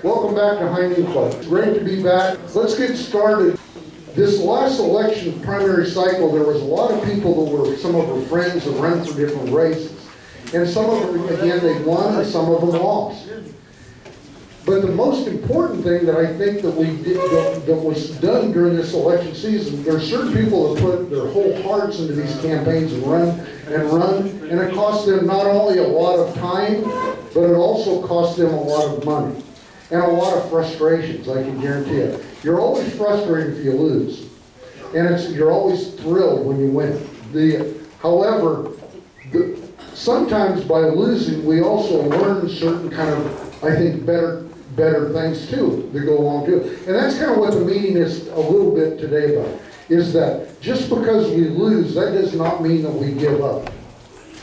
Welcome back to High Noon Club. It's great to be back. Let's get started. This last election primary cycle, there was a lot of people that were some of our friends that ran for different races. And some of them, again, they won and some of them lost. But the most important thing that I think that we did, that was done during this election season, there are certain people that put their whole hearts into these campaigns and run, and it cost them not only a lot of time, but it also cost them a lot of money and a lot of frustrations, I can guarantee it. You're always frustrated if you lose, and you're always thrilled when you win. However, sometimes by losing, we also learn certain kind of, I think, better things too that go along too. And that's kind of what the meeting is a little bit today about, is that just because we lose, that does not mean that we give up.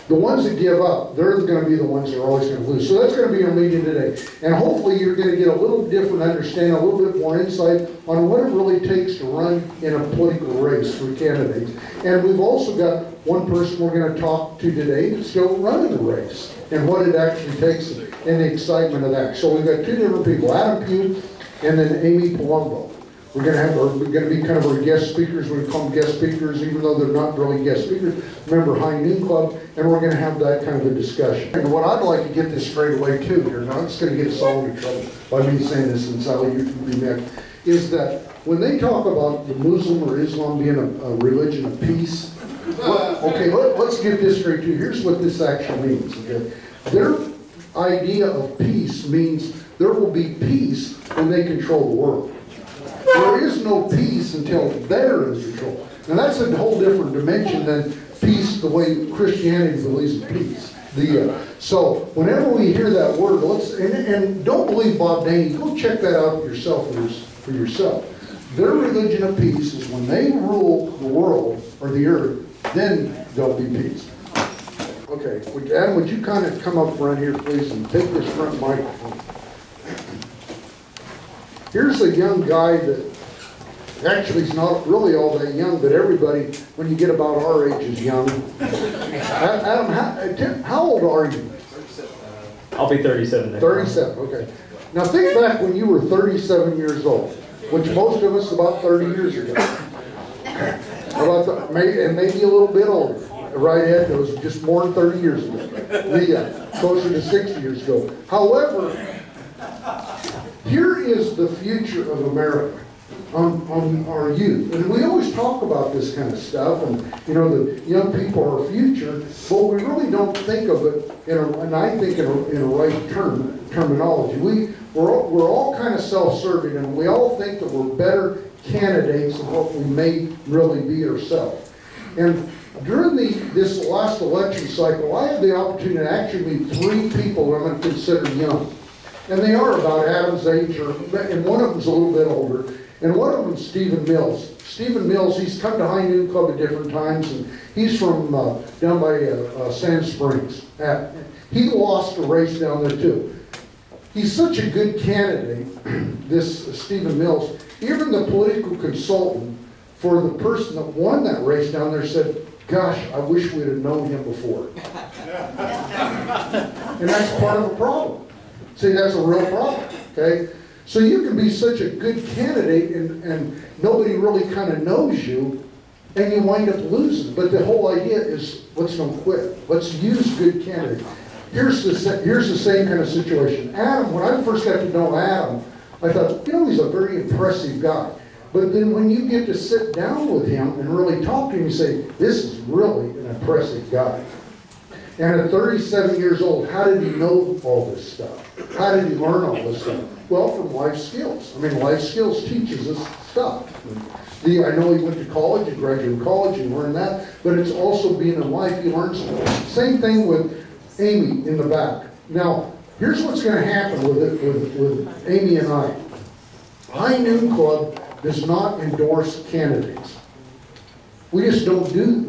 The ones that give up, they're going to be the ones that are always going to lose. So that's going to be our meeting today. And hopefully you're going to get a little different understanding, a little bit more insight on what it really takes to run in a political race for candidates. And we've also got one person we're going to talk to today that's still running the race and what it actually takes and the excitement of that. So we've got two different people, Adam Pugh and then Amy Palumbo. We're going to be kind of our guest speakers. We're going to call them guest speakers, even though they're not really guest speakers. Remember, High Noon Club, and we're going to have that kind of a discussion. And what I'd like to get this straight away too, you're not just going to get us all into trouble by me saying this, and Sally, you can be next, is that when they talk about the Muslim or Islam being a religion of peace, let's get this straight too. Here's what this actually means. Okay, their idea of peace means there will be peace when they control the world. There is no peace until they're in control. And that's a whole different dimension than peace the way Christianity believes in peace. So whenever we hear that word, and don't believe Bob Daney, go check that out yourself for yourself. Their religion of peace is when they rule the world or the earth, then there'll be peace. Okay, Adam, would you kind of come up around here, please, and take this front microphone. Here's a young guy that actually is not really all that young, but everybody, when you get about our age, is young. Adam, how old are you? 37. I'll be 37 next 37, okay. Now think back when you were 37 years old, which most of us about 30 years ago. And maybe a little bit older. Right, Ed? It was just more than 30 years ago. Closer to 60 years ago. However, here is the future of America on our youth. And we always talk about this kind of stuff, and you know, the young people are our future, but we really don't think of it in a right terminology. We're all kind of self-serving, and we all think that we're better candidates than what we may really be ourselves. And during this last election cycle, I had the opportunity to actually meet three people I'm going to consider young. And they are about Adam's age, and one of them's a little bit older, and one of them's Stephen Mills. Stephen Mills, he's come to High Noon Club at different times, and he's from down by Sand Springs. He lost a race down there too. He's such a good candidate, this Stephen Mills. Even the political consultant for the person that won that race down there said, gosh, I wish we'd have known him before. And that's part of the problem. See, that's a real problem, okay? So you can be such a good candidate and nobody really kind of knows you, and you wind up losing. But the whole idea is, let's don't quit. Let's use good candidates. Here's the same kind of situation. Adam, when I first got to know Adam, I thought, you know, he's a very impressive guy. But then when you get to sit down with him and really talk to him, you say, this is really an impressive guy. And at 37 years old, how did he know all this stuff? How did he learn all this stuff? Well, from life skills. I mean, life skills teaches us stuff. I know he went to college, he graduated college, and learned that, but it's also being in life, he learns something. Same thing with Amy in the back. Now, here's what's going to happen with Amy and I. High Noon Club does not endorse candidates. We just don't do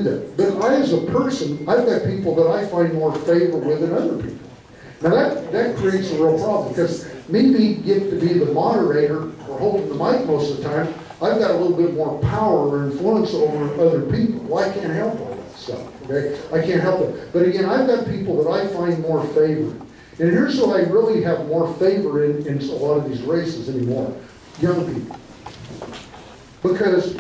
that. But I, as a person, I've got people that I find more favor with than other people. Now that creates a real problem, because me get to be the moderator or holding the mic most of the time, I've got a little bit more power or influence over other people. Well, I can't help all that stuff, okay? I can't help it. But again, I've got people that I find more favored. And here's who I really have more favor in a lot of these races anymore. Young people. Because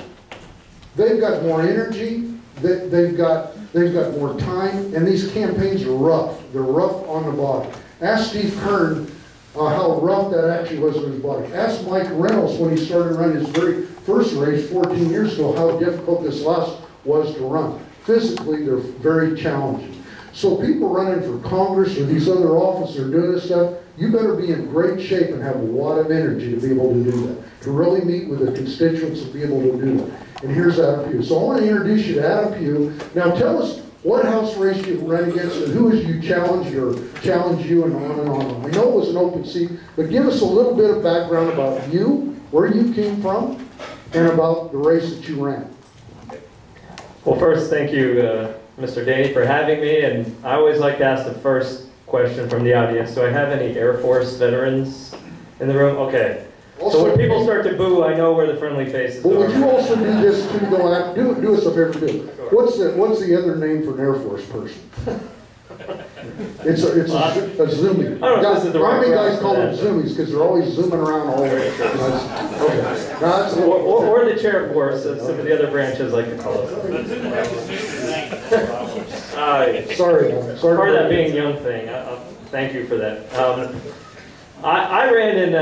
they've got more energy, they've got more time, and these campaigns are rough. They're rough on the body. Ask Steve Kern how rough that actually was on his body. Ask Mike Reynolds when he started running his very first race 14 years ago how difficult this last was to run. Physically, they're very challenging. So people running for Congress or these other offices are doing this stuff, you better be in great shape and have a lot of energy to be able to do that. To really meet with the constituents and be able to do that. And here's Adam Pugh. So I want to introduce you to Adam Pugh. Now tell us what House race you ran against and who has you challenged and on and on. I know it was an open seat, but give us a little bit of background about you, where you came from, and about the race that you ran. Well, first, thank you, Mr. Danny, for having me. And I always like to ask the first question from the audience. Do I have any Air Force veterans in the room? Okay. Also, so when people start to boo, I know where the friendly faces are. But would you also do this too, though? Do us a favor too. What's the other name for an Air Force person? It's a zoomie. I don't know if this is the right Army guys word call for them that. zoomies because they're always zooming around all over. Okay. Now, Or the chair force, as some of the other branches like to call it. sorry. Part of that being young thing. Thank you for that. I ran in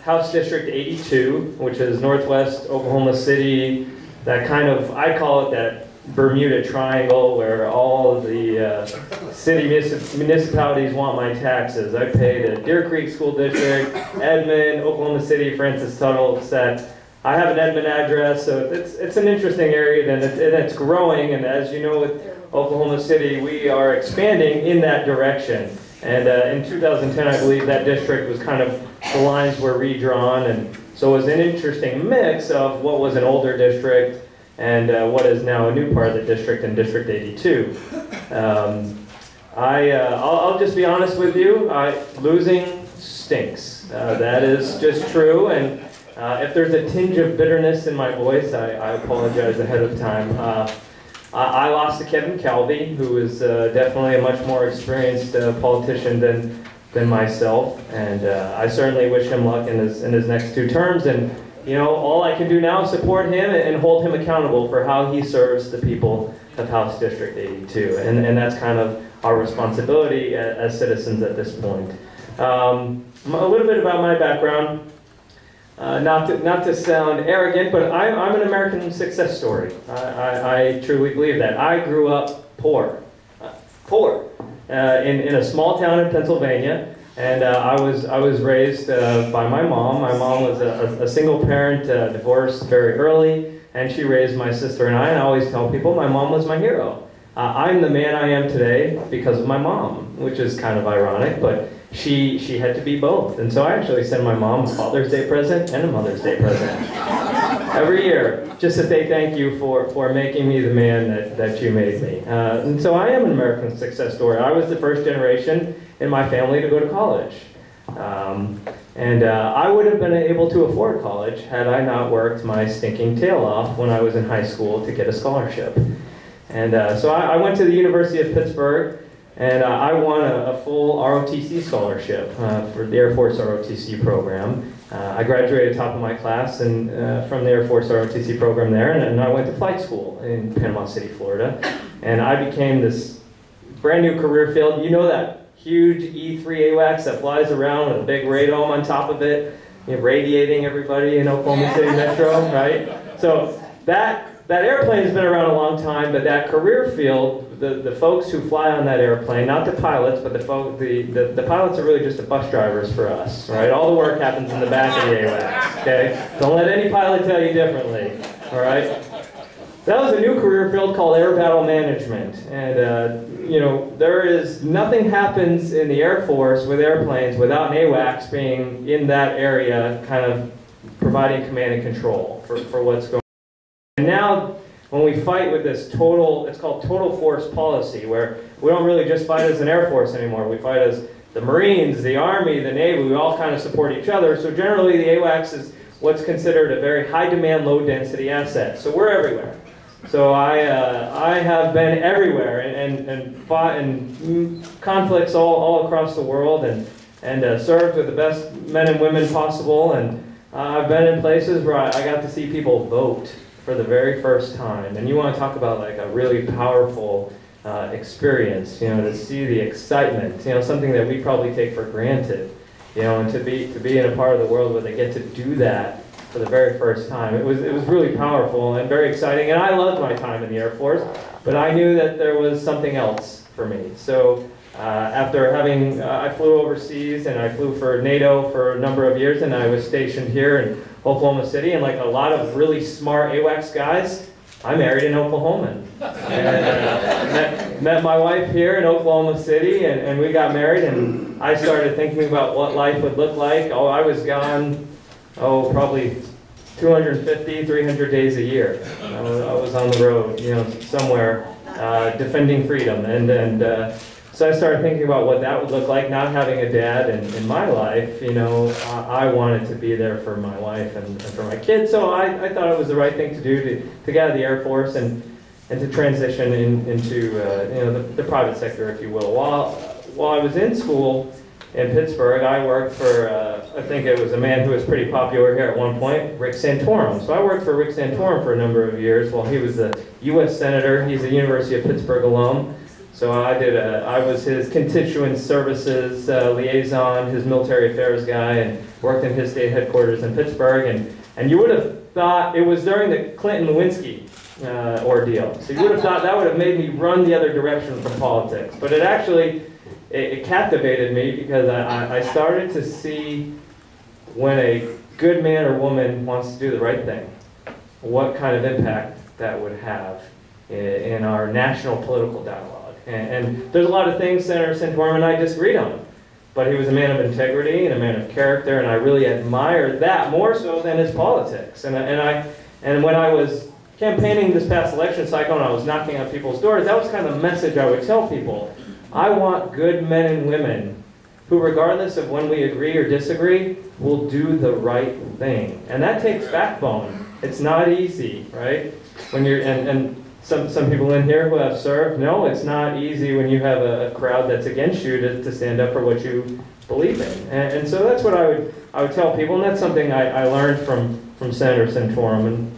House District 82, which is northwest Oklahoma City. That kind of, I call it that Bermuda Triangle, where all of the city municipalities want my taxes. I pay the Deer Creek School District, Edmond, Oklahoma City, Francis Tuttle. I have an Edmond address, so it's an interesting area, and it's growing. And as you know, with Oklahoma City, we are expanding in that direction. And in 2010, I believe that district was kind of, the lines were redrawn, and so it was an interesting mix of what was an older district and what is now a new part of the district in District 82. I'll just be honest with you, losing stinks. That is just true, and if there's a tinge of bitterness in my voice, I apologize ahead of time. I lost to Kevin Calvi, who is definitely a much more experienced politician than myself, and I certainly wish him luck in his next 2 terms. And you know, all I can do now is support him and hold him accountable for how he serves the people of House District 82, and that's kind of our responsibility as citizens at this point. A little bit about my background. Not to sound arrogant, but I'm an American success story. I truly believe that. I grew up poor, in a small town in Pennsylvania, and I was raised by my mom. My mom was a single parent, divorced very early, and she raised my sister and I always tell people my mom was my hero. I'm the man I am today because of my mom, which is kind of ironic, but she had to be both. And so I actually send my mom a Father's Day present and a Mother's Day present every year, just to say thank you for making me the man that you made me. And so I am an American success story. I was the first generation in my family to go to college. And I would have been able to afford college had I not worked my stinking tail off when I was in high school to get a scholarship. And so I went to the University of Pittsburgh, and I won a full ROTC scholarship for the Air Force ROTC program. I graduated top of my class and from the Air Force ROTC program there, and I went to flight school in Panama City, Florida. And I became this brand new career field. You know that huge E3 AWACS that flies around with a big radome on top of it, radiating everybody in Oklahoma City Metro, right? So that airplane's been around a long time, but that career field, the folks who fly on that airplane, not the pilots, but the pilots are really just the bus drivers for us, right? All the work happens in the back of the AWACS, okay? Don't let any pilot tell you differently, all right? That was a new career field called air battle management, and nothing happens in the Air Force with airplanes without an AWACS being in that area, kind of providing command and control for what's going on. And now, when we fight with this it's called total force policy, where we don't really just fight as an Air Force anymore. We fight as the Marines, the Army, the Navy. We all kind of support each other. So generally, the AWACS is what's considered a very high-demand, low-density asset. So we're everywhere. So I have been everywhere and fought in conflicts all across the world and served with the best men and women possible. And I've been in places where I got to see people vote for the very first time. And you want to talk about like a really powerful experience, to see the excitement, something that we probably take for granted, and to be in a part of the world where they get to do that for the very first time. It was really powerful and very exciting, and I loved my time in the Air Force, but I knew that there was something else for me. So after I flew overseas, and I flew for NATO for a number of years, and I was stationed here in Oklahoma City, and like a lot of really smart AWACS guys, I married an Oklahoman. And met my wife here in Oklahoma City, and we got married, and I started thinking about what life would look like. Oh, I was gone, probably 250, 300 days a year. I was on the road, somewhere, defending freedom. So I started thinking about what that would look like, not having a dad in my life. I wanted to be there for my wife and for my kids. So I thought it was the right thing to do to get out of the Air Force and to transition into the private sector, if you will. While I was in school in Pittsburgh, I worked for, I think it was a man who was pretty popular here at one point, Rick Santorum. So I worked for Rick Santorum for a number of years while he was a U.S. Senator. He's a University of Pittsburgh alum. So I was his constituent services liaison, his military affairs guy, and worked in his state headquarters in Pittsburgh. And you would have thought it was during the Clinton-Lewinsky ordeal. So you would have thought that would have made me run the other direction from politics. But it actually, it captivated me because I started to see when a good man or woman wants to do the right thing, what kind of impact that would have in our national political dialogue. And there's a lot of things Senator Santorum and I disagreed on, but he was a man of integrity and a man of character, and I really admired that more so than his politics. And when I was campaigning this past election cycle and I was knocking on people's doors, that was kind of the message I would tell people. I want good men and women who, regardless of when we agree or disagree, will do the right thing. And that takes backbone. It's not easy, right? When you're and some people in here who have served know it's not easy when you have a crowd that's against you to stand up for what you believe in. And so that's what I would tell people, and that's something I learned from Senator Santorum. And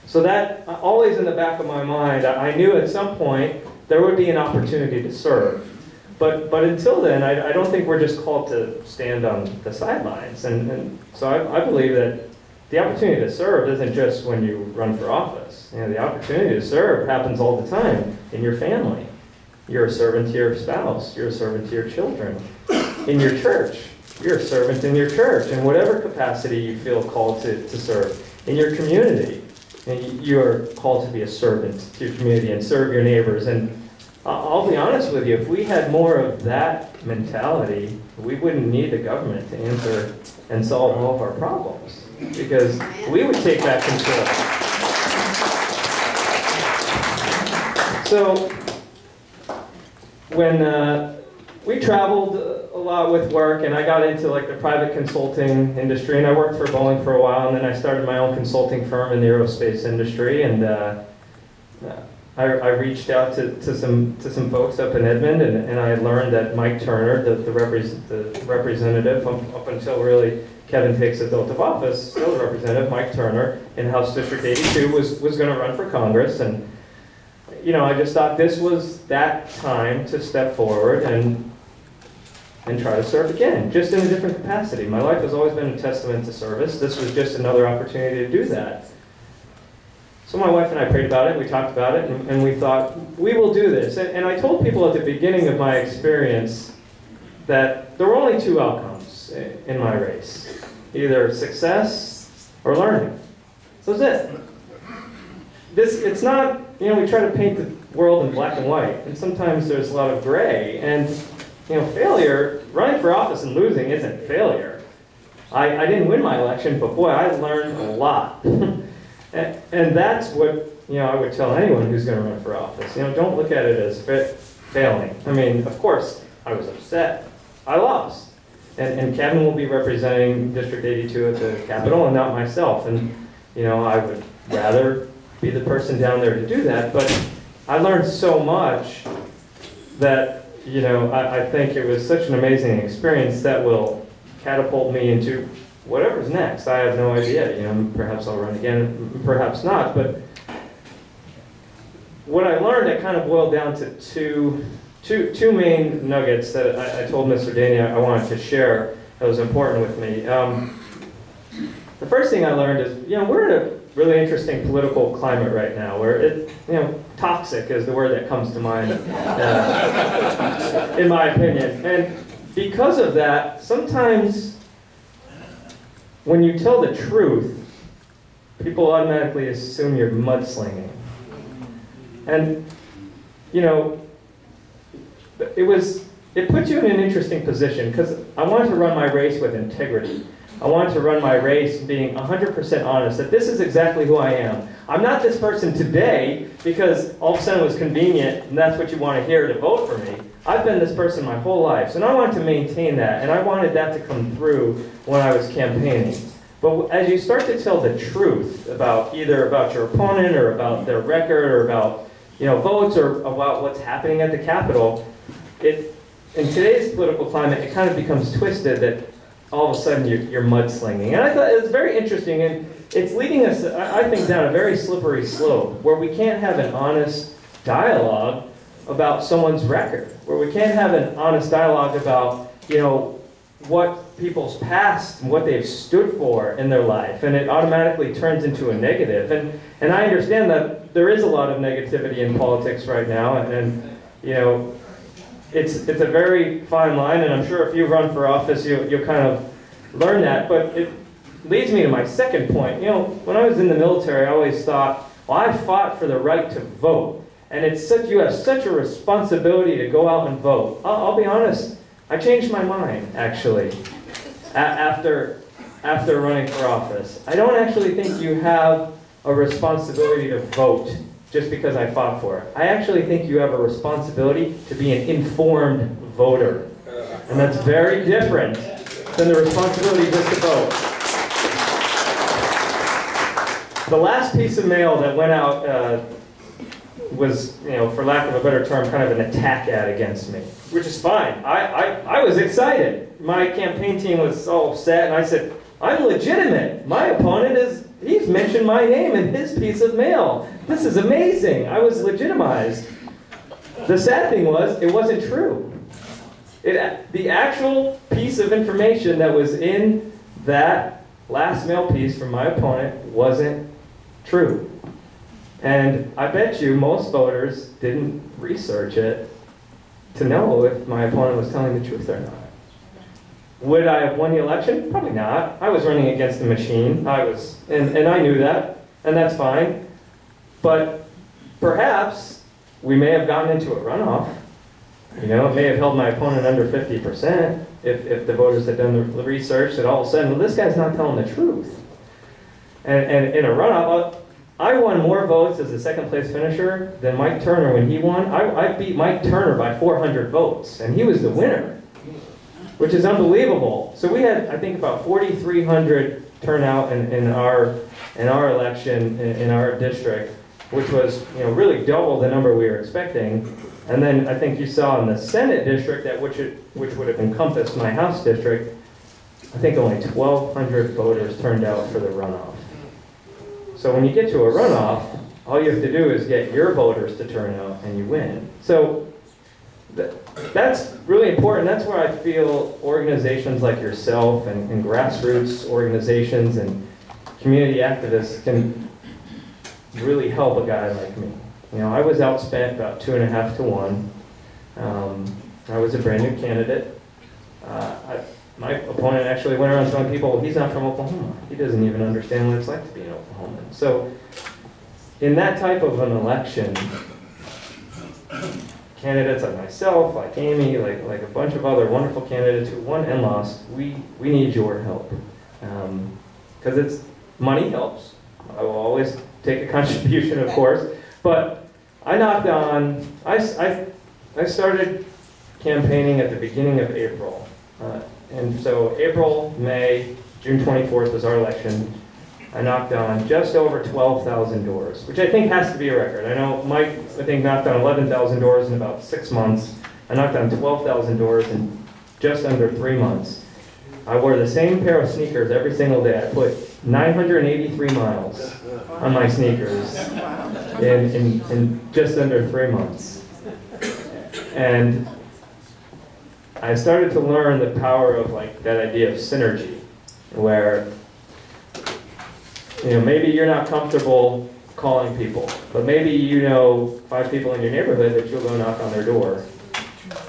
so that always in the back of my mind, I knew at some point there would be an opportunity to serve. But until then, I don't think we're just called to stand on the sidelines. And so I believe that the opportunity to serve isn't just when you run for office. The opportunity to serve happens all the time in your family. You're a servant to your spouse. You're a servant to your children. In your church, you're a servant in your church, in whatever capacity you feel called to serve. In your community, you are called to be a servant to your community and serve your neighbors. And I'll be honest with you, if we had more of that mentality, we wouldn't need the government to answer and solve all of our problems, because we would take back control. So when we traveled a lot with work, and I got into like the private consulting industry, and I worked for Boeing for a while, and then I started my own consulting firm in the aerospace industry, and I reached out to some folks up in Edmond, and I learned that Mike Turner, the representative, up until really Kevin takes the oath of office, still the representative, Mike Turner, in House District 82, was going to run for Congress. And I just thought this was that time to step forward and try to serve again, just in a different capacity. My life has always been a testament to service. This was just another opportunity to do that. So my wife and I prayed about it, we talked about it, and we thought, we will do this. And I told people at the beginning of my experience that there were only two outcomes in my race. Either success or learning. So that's it. It's not, we try to paint the world in black and white, and sometimes there's a lot of gray. And, failure, running for office and losing isn't failure. I didn't win my election, but boy, I learned a lot. And that's what, I would tell anyone who's going to run for office. Don't look at it as failing. I mean, of course, I was upset. I lost. And Kevin will be representing District 82 at the Capitol and not myself. And, I would rather be the person down there to do that, but I learned so much that, you know, I think it was such an amazing experience that will catapult me into whatever's next. I have no idea, you know, perhaps I'll run again, perhaps not, but what I learned, it kind of boiled down to two main nuggets that I told Mr. Danny I wanted to share that was important with me. The first thing I learned is, you know, we're in a really interesting political climate right now where it, you know, toxic is the word that comes to mind, in my opinion. And because of that, sometimes when you tell the truth, people automatically assume you're mudslinging. And, you know, it puts you in an interesting position because I wanted to run my race with integrity. I wanted to run my race being 100% honest, that this is exactly who I am. I'm not this person today because all of a sudden it was convenient and that's what you want to hear to vote for me. I've been this person my whole life, so I wanted to maintain that, and I wanted that to come through when I was campaigning. But as you start to tell the truth about either about your opponent or about their record or about, you know, votes or about what's happening at the Capitol, in today's political climate, it kind of becomes twisted that all of a sudden you're mudslinging. And I thought it was very interesting, and it's leading us, I think, down a very slippery slope where we can't have an honest dialogue about someone's record, where we can't have an honest dialogue about, you know, what people's past and what they've stood for in their life, and it automatically turns into a negative. And I understand that there is a lot of negativity in politics right now, and you know, it's a very fine line, and I'm sure if you run for office, you'll kind of learn that. But it leads me to my second point. You know, when I was in the military, I always thought, well, I fought for the right to vote, and you have such a responsibility to go out and vote. I'll be honest, I changed my mind, actually, after running for office. I don't actually think you have a responsibility to vote just because I fought for it. I actually think you have a responsibility to be an informed voter. And that's very different than the responsibility just to vote. The last piece of mail that went out was, you know, for lack of a better term, kind of an attack ad against me, which is fine. I was excited. My campaign team was all upset, and I said, I'm legitimate. My opponent he's mentioned my name in his piece of mail. This is amazing. I was legitimized. The sad thing was, it wasn't true. The actual piece of information that was in that last mail piece from my opponent wasn't true. And I bet you most voters didn't research it to know if my opponent was telling the truth or not. Would I have won the election? Probably not. I was running against the machine. And I knew that, and that's fine. But perhaps we may have gotten into a runoff. You know, it may have held my opponent under 50% if the voters had done the research that all of a sudden, well, this guy's not telling the truth. And in a runoff, I won more votes as a second place finisher than Mike Turner when he won. I beat Mike Turner by 400 votes, and he was the winner, which is unbelievable. So we had, I think, about 4,300 turnout in our election in our district, which was, you know, really double the number we were expecting. And then I think you saw in the Senate district, which would have encompassed my House district, I think only 1,200 voters turned out for the runoff. So when you get to a runoff, all you have to do is get your voters to turn out and you win. So that's really important. That's where I feel organizations like yourself and grassroots organizations and community activists can really help a guy like me. You know, I was outspent about 2.5 to 1. I was a brand new candidate. My opponent actually went around telling people, well, he's not from Oklahoma. He doesn't even understand what it's like to be an Oklahoman. So in that type of an election, candidates like myself, like Amy, like a bunch of other wonderful candidates who won and lost, we need your help. Because money helps. I will always take a contribution, of course. But I started campaigning at the beginning of April. And so April, May, June 24th was our election. I knocked on just over 12,000 doors, which I think has to be a record. I know Mike, I think, knocked on 11,000 doors in about 6 months. I knocked on 12,000 doors in just under 3 months. I wore the same pair of sneakers every single day. I put 983 miles on my sneakers in just under 3 months. And I started to learn the power of like that idea of synergy, where maybe you're not comfortable calling people, but maybe you know 5 people in your neighborhood that you'll go knock on their door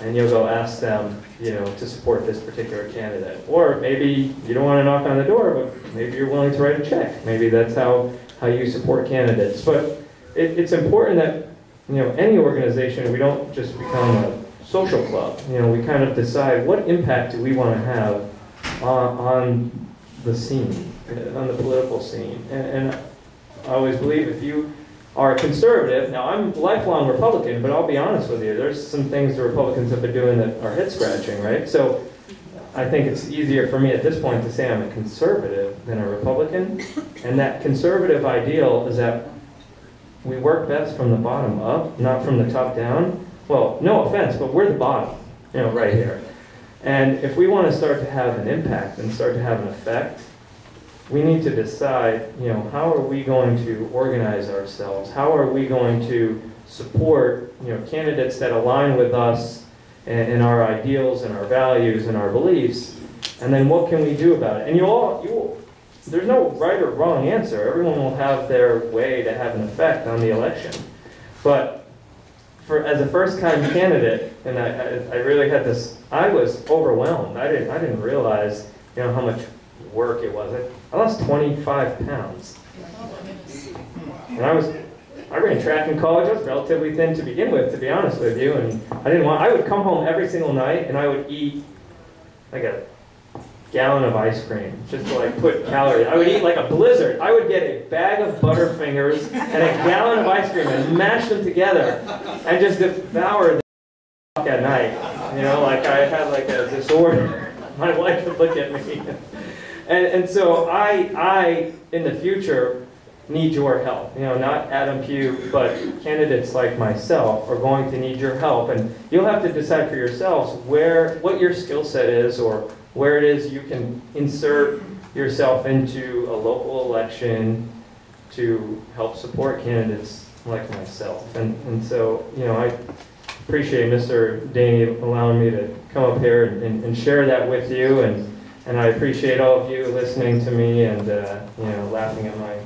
and you'll go ask them, to support this particular candidate. Or maybe you don't want to knock on the door, but maybe you're willing to write a check. Maybe that's how you support candidates. But it's important that, any organization, we don't just become a social club. We kind of decide what impact do we want to have on the scene, on the political scene. And I always believe if you are conservative, now I'm a lifelong Republican, but I'll be honest with you, there's some things the Republicans have been doing that are head scratching, right? So I think it's easier for me at this point to say I'm a conservative than a Republican. And that conservative ideal is that we work best from the bottom up, not from the top down. Well, no offense, but we're the bottom, right here. And if we want to start to have an impact and start to have an effect, we need to decide, how are we going to organize ourselves? How are we going to support, candidates that align with us and our ideals and our values and our beliefs? And then what can we do about it? And there's no right or wrong answer. Everyone will have their way to have an effect on the election. But as a first-time candidate, and I really had this, I was overwhelmed. I didn't realize, how much work it was. I lost 25 pounds. And I ran track in college. I was relatively thin to begin with, to be honest with you. And I would come home every single night and I would eat like a gallon of ice cream just to like put calories. I would eat like a blizzard. I would get a bag of Butterfingers and a gallon of ice cream and mash them together and just devour them at night. Like I had like a disorder. My wife would look at me. And so I, in the future, need your help. Not Adam Pugh, but candidates like myself are going to need your help. And you'll have to decide for yourselves what your skill set is or where it is you can insert yourself into a local election to help support candidates like myself. And so, I appreciate Mr. Daney allowing me to come up here and share that with you. And I appreciate all of you listening to me and, laughing at my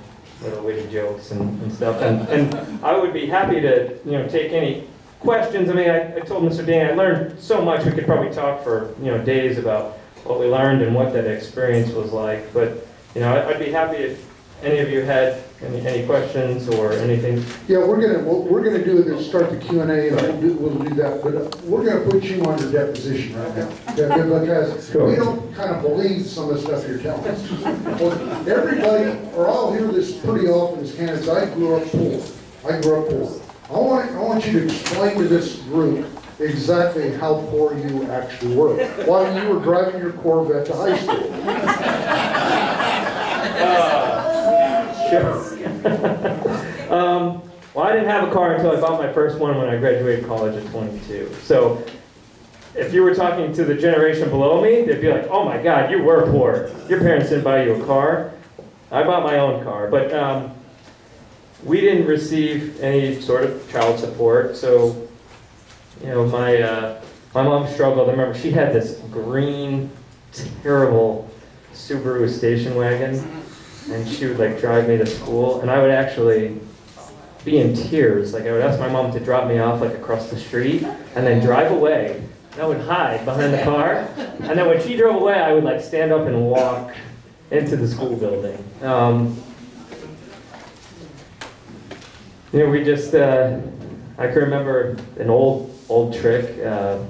little witty jokes and stuff. And I would be happy to, take any questions. I mean, I told Mr. Daney I learned so much. We could probably talk for, days about what we learned and what that experience was like. But, I'd be happy if any of you had any questions or anything. Yeah, what we're gonna do is start the Q&A, and we'll do that. But we're gonna put you under deposition right now, because we don't kind of believe some of the stuff you're telling us. Well, everybody, or I'll hear this pretty often as candidates. I grew up poor. I want you to explain to this group exactly how poor you actually were while you were driving your Corvette to high school. Sure. Well, I didn't have a car until I bought my first one when I graduated college at 22. So if you were talking to the generation below me, they'd be like, oh my God, you were poor. Your parents didn't buy you a car. I bought my own car. But we didn't receive any sort of child support. So, my mom struggled. I remember she had this green, terrible Subaru station wagon. And she would like drive me to school, and I would actually be in tears. Like I would ask my mom to drop me off like across the street, and then drive away. And I would hide behind the car, and then when she drove away, I would like stand up and walk into the school building. We just I can remember an old trick.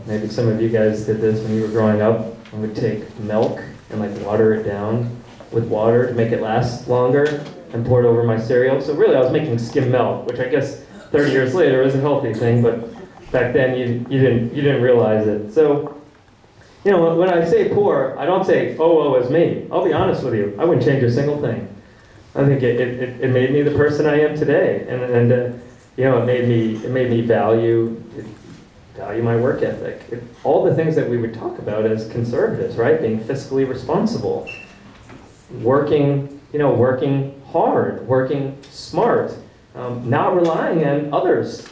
Maybe some of you guys did this when you were growing up. I would take milk and like water it down with water to make it last longer and pour it over my cereal. So really I was making skim milk, which I guess 30 years later is a healthy thing, but back then you didn't realize it. So, when I say poor, I don't say, oh, woe is me. I'll be honest with you, I wouldn't change a single thing. I think it made me the person I am today, and you know, it made me value my work ethic. All the things that we would talk about as conservatives, right? Being fiscally responsible, working hard, working smart, not relying on others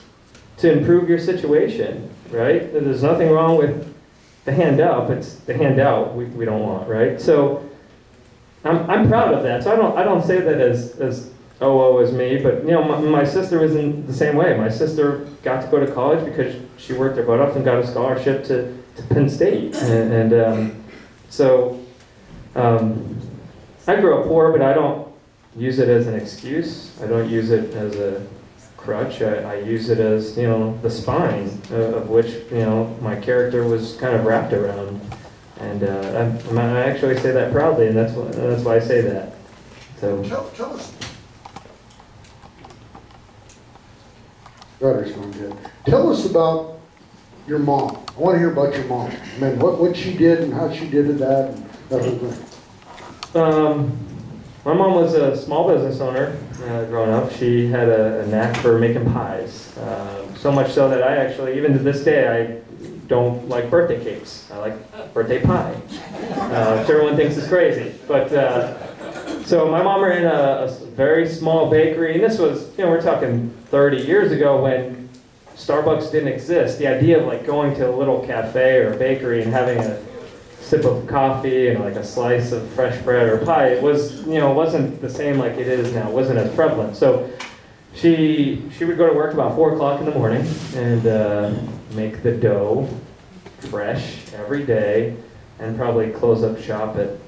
to improve your situation, right? There's nothing wrong with the handout, but it's the handout we don't want, right? So I'm proud of that. So I don't say that as oh, woe is me, but you know, my sister was in the same way. My sister got to go to college because she worked her butt off and got a scholarship to Penn State, so I grew up poor, but I don't use it as an excuse. I don't use it as a crutch. I use it as, you know, the spine of which, you know, my character was kind of wrapped around. And I actually say that proudly, and that's why I say that. So tell us. Daughter's going good. Tell us about your mom. I want to hear about your mom. I mean, what she did and how she did that and that whole thing. My mom was a small business owner growing up. She had a knack for making pies. So much so that I actually, even to this day, I don't like birthday cakes. I like birthday pie. Which everyone thinks is crazy. But so my mom ran a very small bakery, and this was, you know, we're talking 30 years ago when Starbucks didn't exist. The idea of like going to a little cafe or bakery and having a sip of coffee and like a slice of fresh bread or pie, it was, you know, wasn't the same like it is now. It wasn't as prevalent. So she would go to work about 4 o'clock in the morning and make the dough fresh every day and probably close up shop at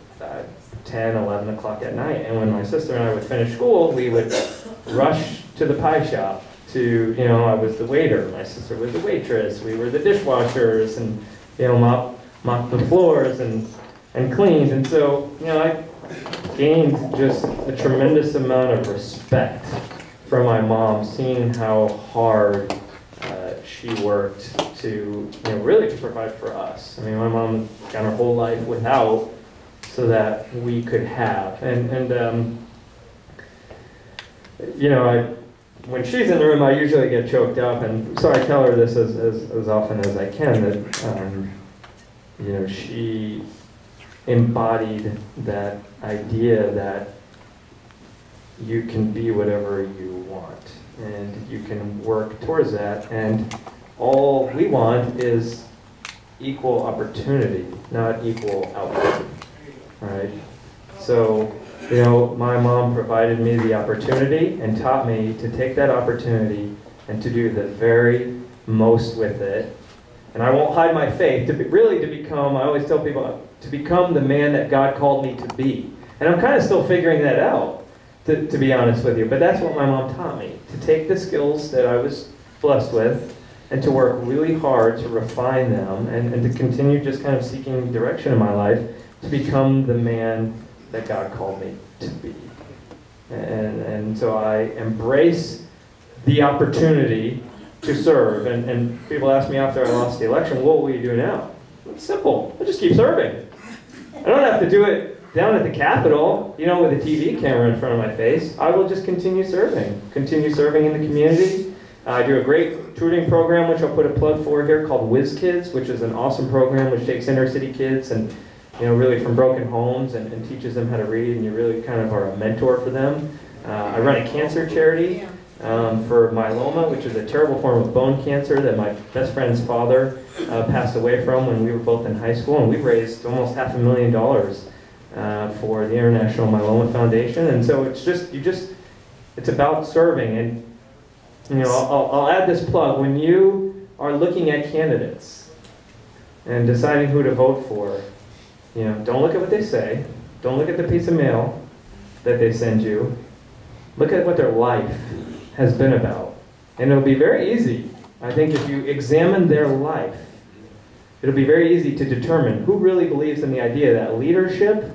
10, 11 o'clock at night. And when my sister and I would finish school, we would rush to the pie shop to, you know, I was the waiter, my sister was the waitress, we were the dishwashers, and, you know, mop the floors and cleaned. And so, you know, I gained just a tremendous amount of respect from my mom, seeing how hard she worked to, you know, really to provide for us. I mean, my mom got her whole life without so that we could have. And you know, when she's in the room, I usually get choked up, and so I tell her this as often as I can, that you know, she embodied that idea that you can be whatever you want, and you can work towards that, and all we want is equal opportunity, not equal output, right? So, you know, my mom provided me the opportunity and taught me to take that opportunity and to do the very most with it. And I won't hide my faith, to become, I always tell people, to become the man that God called me to be. And I'm kind of still figuring that out, to be honest with you. But that's what my mom taught me, to take the skills that I was blessed with and to work really hard to refine them and to continue just kind of seeking direction in my life to become the man that God called me to be. And so I embrace the opportunity to serve. And people ask me after I lost the election, what will you do now? It's simple. I just keep serving. I don't have to do it down at the Capitol, you know, with a TV camera in front of my face. I will just continue serving in the community. I do a great tutoring program, which I'll put a plug for here, called Whiz Kids, which is an awesome program which takes inner city kids and, you know, really from broken homes and teaches them how to read, and you really kind of are a mentor for them. I run a cancer charity for myeloma, which is a terrible form of bone cancer that my best friend's father passed away from when we were both in high school, and we've raised almost $500,000 for the International Myeloma Foundation. And so it's just, it's about serving. And, you know, I'll add this plug. When you are looking at candidates and deciding who to vote for, you know, don't look at what they say. Don't look at the piece of mail that they send you. Look at what their life has been about. And it'll be very easy, I think, if you examine their life, it'll be very easy to determine who really believes in the idea that leadership,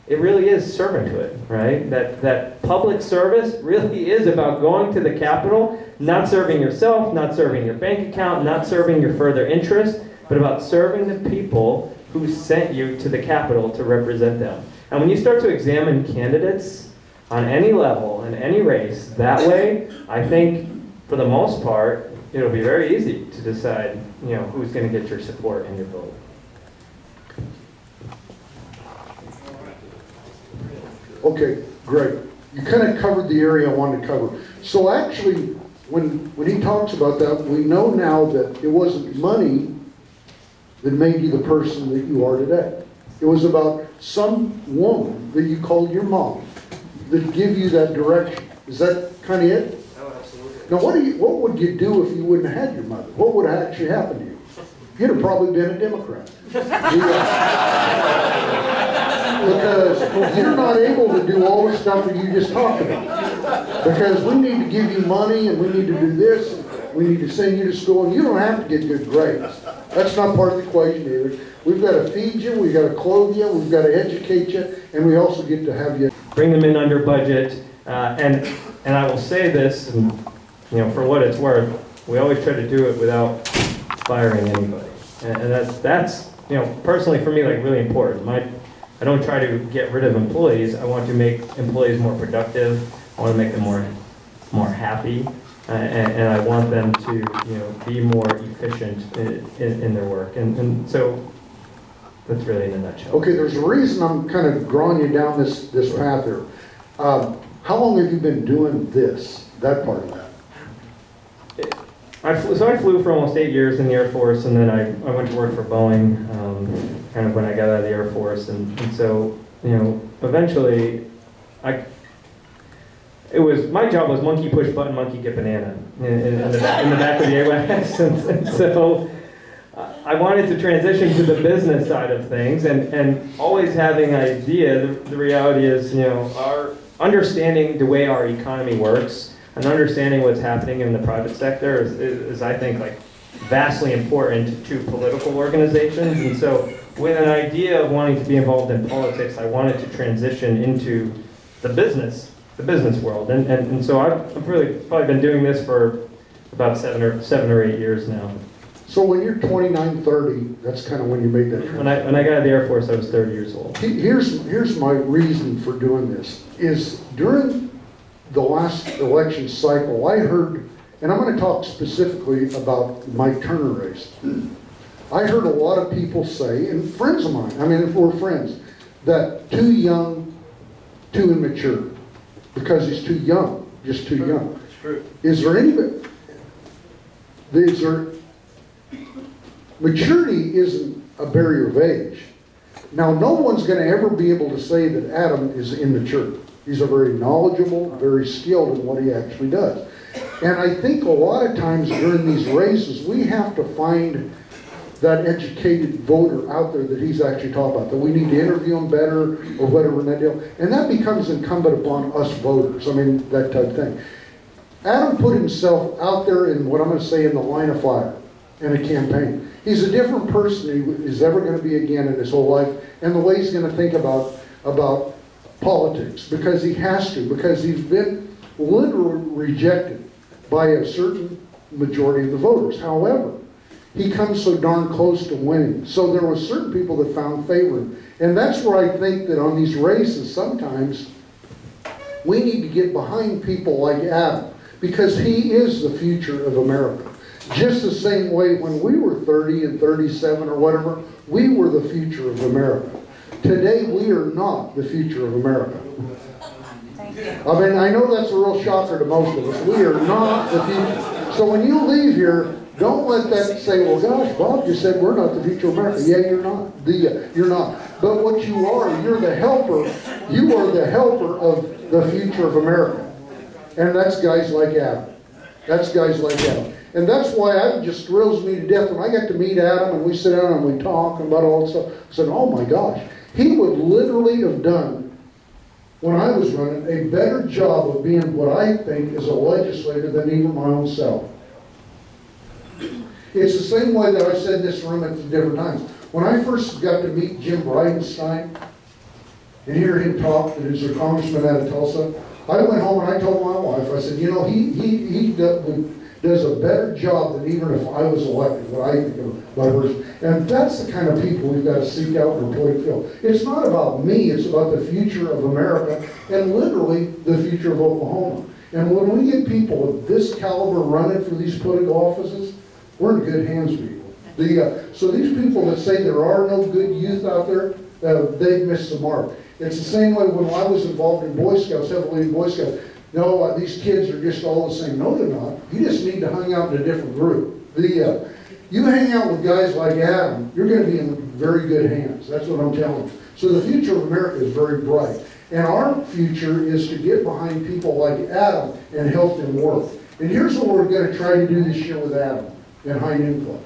it really is servanthood, right? That public service really is about going to the Capitol, not serving yourself, not serving your bank account, not serving your further interest, but about serving the people who sent you to the Capitol to represent them. And when you start to examine candidates, on any level, in any race. That way, I think, for the most part, it'll be very easy to decide, who's going to get your support and your vote. Okay, great. You kind of covered the area I wanted to cover. So actually, when he talks about that, we know now that it wasn't money that made you the person that you are today. It was about some woman that you called your mom that give you that direction. Is that kind of it? Oh, absolutely. Now, what would you do if you wouldn't have had your mother? What would have actually happened to you? You'd have probably been a Democrat. Because you're not able to do all the stuff that you just talked about. Because we need to give you money, and we need to do this, and we need to send you to school, and you don't have to get good grades. That's not part of the equation either. We've got to feed you, we've got to clothe you, we've got to educate you, and we also get to have you bring them in under budget. And I will say this, and, for what it's worth, we always try to do it without firing anybody. And that's personally for me, like, really important. I don't try to get rid of employees. I want to make employees more productive. I want to make them more happy. And I want them to, be more efficient in their work. And so that's really in a nutshell. Okay, there's a reason I'm kind of drawing you down this path here. How long have you been doing that part of that? I flew for almost 8 years in the Air Force, and then I went to work for Boeing, kind of when I got out of the Air Force, and so, eventually, my job was monkey push button, monkey get banana in the back of the airways, and so I wanted to transition to the business side of things, and always having an idea. The reality is, our understanding the way our economy works and understanding what's happening in the private sector is I think, like, vastly important to political organizations. And so with an idea of wanting to be involved in politics, I wanted to transition into the business world. And so I've really probably been doing this for about seven or 8 years now. So when you're 29, 30, that's kind of when you made that transition. When I got out of the Air Force, I was 30 years old. Here's my reason for doing this, is during the last election cycle, I heard, and I'm going to talk specifically about Mike Turner race. I heard a lot of people say, and friends of mine, if we're friends, that too young, too immature, because he's too young, just too young. It's true. Maturity isn't a barrier of age. Now, no one's going to ever be able to say that Adam is immature. He's a very knowledgeable, very skilled in what he actually does. And I think a lot of times during these races, we have to find that educated voter out there that he's actually talking about, that we need to interview him better or whatever in that deal. And that becomes incumbent upon us voters, that type of thing. Adam put himself out there in what I'm going to say in the line of fire in a campaign. He's a different person he is ever going to be again in his whole life, and the way he's going to think about politics, because he has to, because he's been literally rejected by a certain majority of the voters. However, he comes so darn close to winning. So there were certain people that found favor. And that's where I think that on these races, sometimes we need to get behind people like Adam, because he is the future of America. Just the same way when we were 30 and 37 or whatever, we were the future of America. Today, we are not the future of America. Thank you. I know that's a real shocker to most of us. We are not the future. So when you leave here, don't let that say, well, gosh, Bob just said we're not the future of America. Yeah, you're not. You're not. But what you are, you're the helper. You are the helper of the future of America. And that's guys like Adam. That's guys like Adam. And that's why it just thrills me to death. When I got to meet Adam and we sit down and we talk about all that stuff, I said, oh my gosh, he would literally have done, when I was running, a better job of being what I think is a legislator than even my own self. It's the same way that I said in this room at different times. When I first got to meet Jim Bridenstine and hear him talk, that is a congressman out of Tulsa, I went home and I told my wife, I said, he does a better job than even if I was elected, what I think of my person. And that's the kind of people we've got to seek out in the political field. It's not about me, it's about the future of America and literally the future of Oklahoma. And when we get people of this caliber running for these political offices, we're in good hands, people. So these people that say there are no good youth out there, they've missed the mark. It's the same way when I was involved in Boy Scouts, heavily in Boy Scouts. No, these kids are just all the same. No, they're not. You just need to hang out in a different group. You hang out with guys like Adam, you're going to be in very good hands. That's what I'm telling you. So the future of America is very bright. And our future is to get behind people like Adam and help them work. And here's what we're going to try to do this year with Adam in High Noon Club.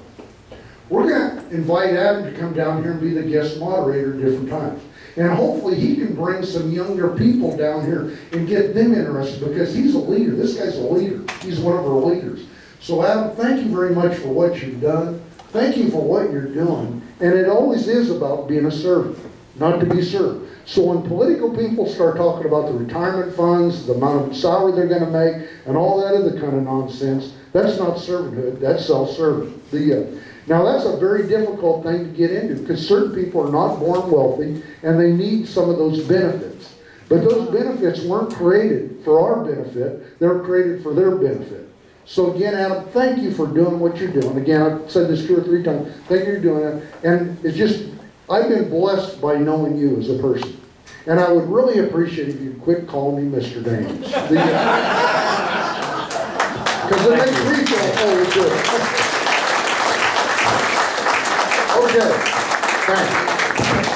We're going to invite Adam to come down here and be the guest moderator at different times. And hopefully he can bring some younger people down here and get them interested because he's a leader. This guy's a leader. He's one of our leaders. So Adam, thank you very much for what you've done. Thank you for what you're doing. And it always is about being a servant, not to be served. So when political people start talking about the retirement funds, the amount of salary they're going to make, and all that other kind of nonsense, that's not servanthood, that's self-serving. Now that's a very difficult thing to get into because certain people are not born wealthy and they need some of those benefits. But those benefits weren't created for our benefit, they were created for their benefit. So again, Adam, thank you for doing what you're doing. Again, I've said this 2 or 3 times. Thank you for doing it. And it's just, I've been blessed by knowing you as a person. And I would really appreciate if you'd quit calling me Mr. Dames. Because it makes me feel always good. Okay, thanks.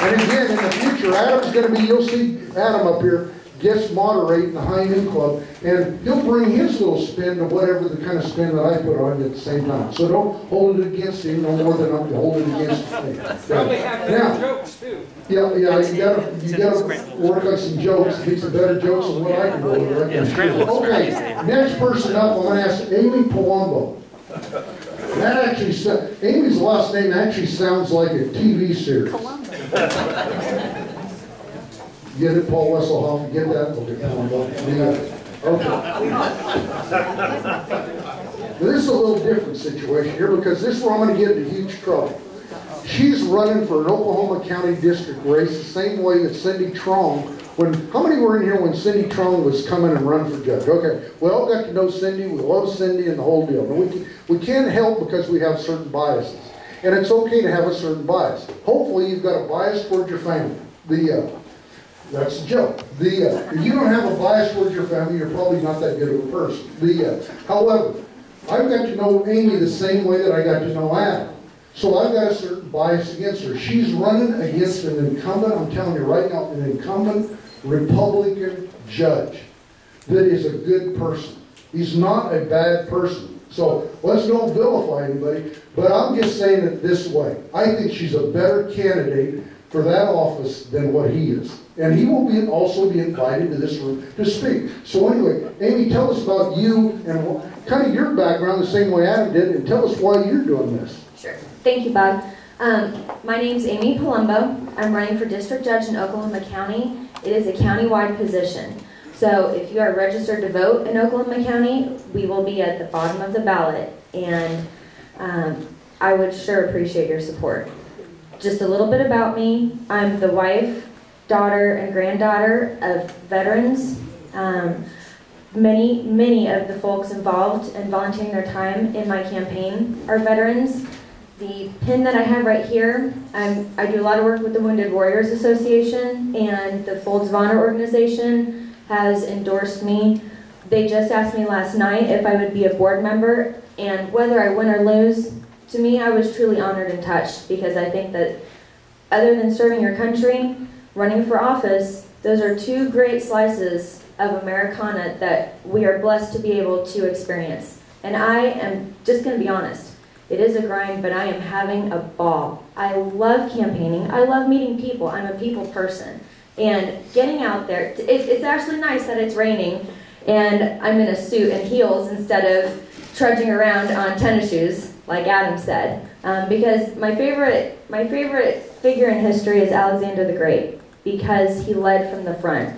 And again, in the future, Adam's going to be, you'll see Adam up here, guest moderating the High Noon Club, and he'll bring his little spin to whatever the kind of spin that I put on it at the same time. So don't hold it against him no more than I'm holding it against me. Probably have jokes too. Yeah, you gotta work on some jokes, get some better jokes than what I can do. Okay, next person up, I'm gonna ask Amy Palumbo. That actually, Amy's last name actually sounds like a TV series. Get it, Paul Wesselhoff? Get that? Okay. This is a little different situation here because this is where I'm going to get into huge trouble. She's running for an Oklahoma County District race the same way that Cindy Trong. How many were in here when Cindy Trong was coming and running for judge? Okay, we all got to know Cindy. We love Cindy and the whole deal. But we can't help because we have certain biases. And it's okay to have a certain bias. Hopefully you've got a bias towards your family. That's a joke. If you don't have a bias towards your family, you're probably not that good of a person. However, I've got to know Amy the same way that I got to know Adam. So I've got a certain bias against her. She's running against an incumbent, I'm telling you right now, an incumbent Republican judge that is a good person. He's not a bad person. So let's don't vilify anybody, but I'm just saying it this way. I think she's a better candidate for that office than what he is. And he will also be invited to this room to speak. So anyway, Amy, tell us about you and kind of your background the same way Adam did, and tell us why you're doing this. Sure. Thank you, Bob. My name's Amy Palumbo. I'm running for district judge in Oklahoma County. It is a county-wide position. So if you are registered to vote in Oklahoma County, we will be at the bottom of the ballot. And I would sure appreciate your support. Just a little bit about me. I'm the wife, daughter, and granddaughter of veterans. Many of the folks involved in volunteering their time in my campaign are veterans. The pin that I have right here, I do a lot of work with the Wounded Warriors Association, and the Folds of Honor organization has endorsed me. They just asked me last night if I would be a board member, and whether I win or lose, to me, I was truly honored and touched, because I think that other than serving your country, running for office, those are 2 great slices of Americana that we are blessed to be able to experience. And I am just going to be honest. It is a grind, but I am having a ball. I love campaigning. I love meeting people. I'm a people person. And getting out there, it's actually nice that it's raining and I'm in a suit and heels instead of trudging around on tennis shoes, like Adam said. Because my favorite figure in history is Alexander the Great, because he led from the front.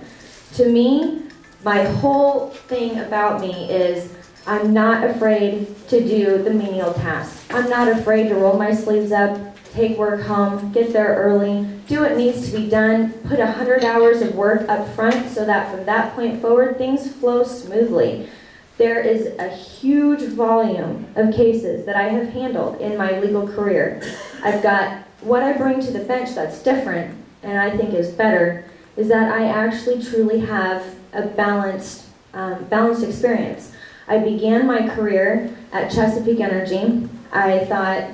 To me, my whole thing about me is I'm not afraid to do the menial tasks. I'm not afraid to roll my sleeves up take work home, get there early, do what needs to be done, put 100 hours of work up front so that from that point forward, things flow smoothly. There is a huge volume of cases that I have handled in my legal career. I've got what I bring to the bench that's different, and I think is better, is that I actually truly have a balanced experience. I began my career at Chesapeake Energy. I thought,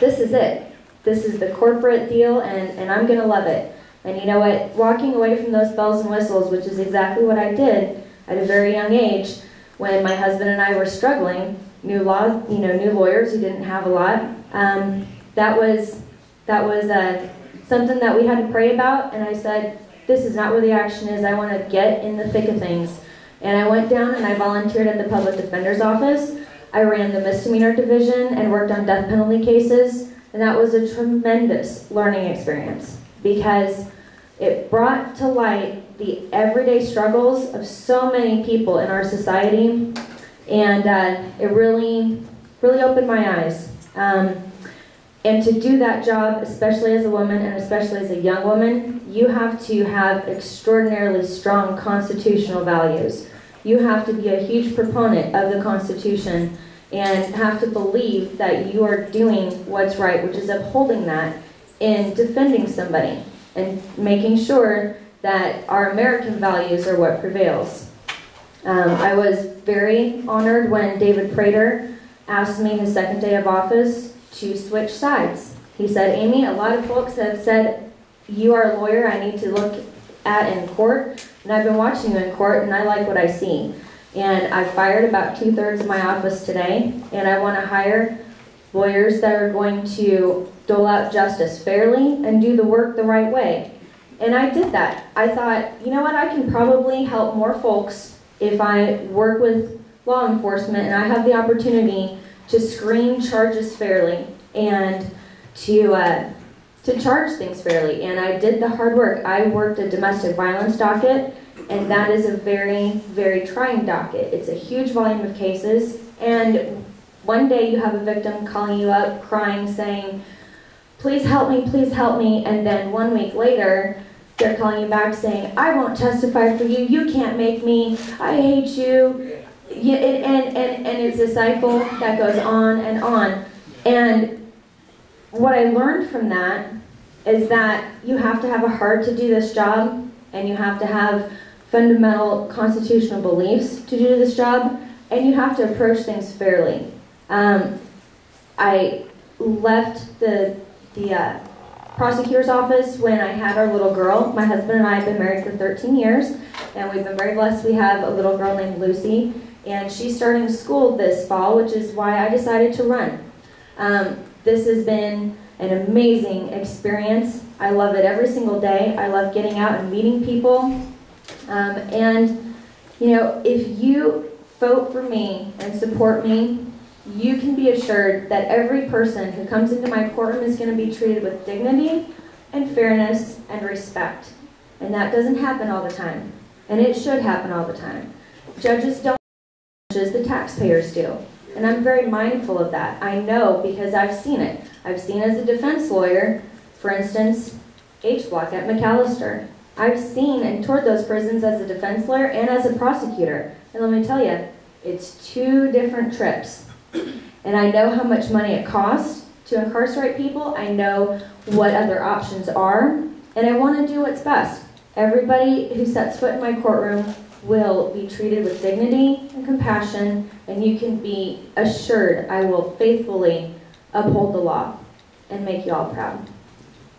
this is it. This is the corporate deal, and I'm going to love it. And you know what? Walking away from those bells and whistles, which is exactly what I did at a very young age, when my husband and I were struggling, new lawyers who didn't have a lot. That was something that we had to pray about, and I said, this is not where the action is. I want to get in the thick of things. And I went down and I volunteered at the public defender's office. I ran the misdemeanor division and worked on death penalty cases, and that was a tremendous learning experience because it brought to light the everyday struggles of so many people in our society, and it really opened my eyes. And to do that job, especially as a woman and especially as a young woman, you have to have extraordinarily strong constitutional values. You have to be a huge proponent of the Constitution and have to believe that you are doing what's right, which is upholding that in defending somebody and making sure that our American values are what prevails. I was very honored when David Prater asked me his second day of office to switch sides. He said, Amy, a lot of folks have said, you are a lawyer I need to look at in court, and I've been watching you in court, and I like what I see. And I've fired about 2/3 of my office today, and I want to hire lawyers that are going to dole out justice fairly and do the work the right way. And I did that. I thought, you know what, I can probably help more folks if I work with law enforcement and I have the opportunity to screen charges fairly and to charge things fairly. And I did the hard work. I worked a domestic violence docket, and that is a very, very trying docket. It's a huge volume of cases, and one day you have a victim calling you up, crying, saying, please help me, and then 1 week later, they're calling you back saying, I won't testify for you, you can't make me, I hate you. Yeah, and it's a cycle that goes on and on. And what I learned from that is that you have to have a heart to do this job, and you have to have fundamental constitutional beliefs to do this job, and you have to approach things fairly. I left the prosecutor's office when I had our little girl. My husband and I have been married for 13 years, and we've been very blessed. We have a little girl named Lucy, and she's starting school this fall, which is why I decided to run. This has been an amazing experience. I love it every single day. I love getting out and meeting people. And, you know, if you vote for me and support me, you can be assured that every person who comes into my courtroom is going to be treated with dignity and fairness and respect. And that doesn't happen all the time. And it should happen all the time. Judges don't as the taxpayers do. And I'm very mindful of that. I know because I've seen it. I've seen as a defense lawyer, for instance, H-Block at McAllister. I've seen and toured those prisons as a defense lawyer and as a prosecutor. And let me tell you, it's two different trips. And I know how much money it costs to incarcerate people. I know what other options are. And I want to do what's best. Everybody who sets foot in my courtroom will be treated with dignity and compassion, and you can be assured I will faithfully uphold the law and make you all proud.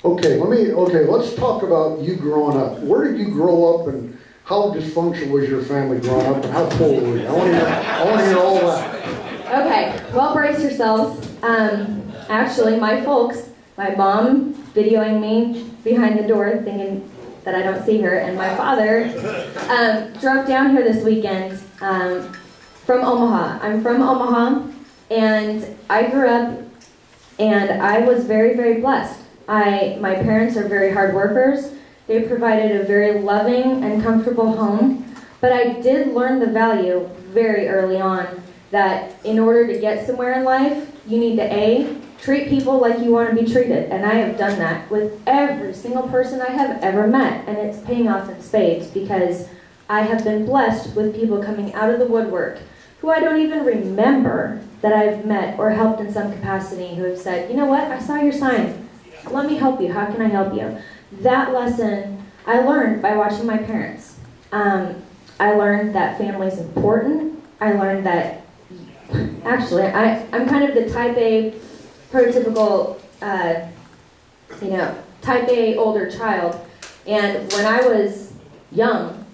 Okay, let's talk about you growing up. Where did you grow up, and how dysfunctional was your family growing up, and how poor were you? I want to hear all that. Okay, well, brace yourselves. Actually, my folks, my mom videoing me behind the door thinking that I don't see her, and my father drove down here this weekend from Omaha. I'm from Omaha, and I grew up, and I was very, very blessed. My parents are very hard workers. They provided a very loving and comfortable home, but I did learn the value very early on that in order to get somewhere in life, you need to A, treat people like you want to be treated. And I have done that with every single person I have ever met. And it's paying off in spades because I have been blessed with people coming out of the woodwork who I don't even remember that I've met or helped in some capacity, who have said, you know what, I saw your sign. Let me help you. How can I help you? That lesson I learned by watching my parents. I learned that family is important. I learned that, actually, I'm kind of the type A, prototypical, type A older child. And when I was young,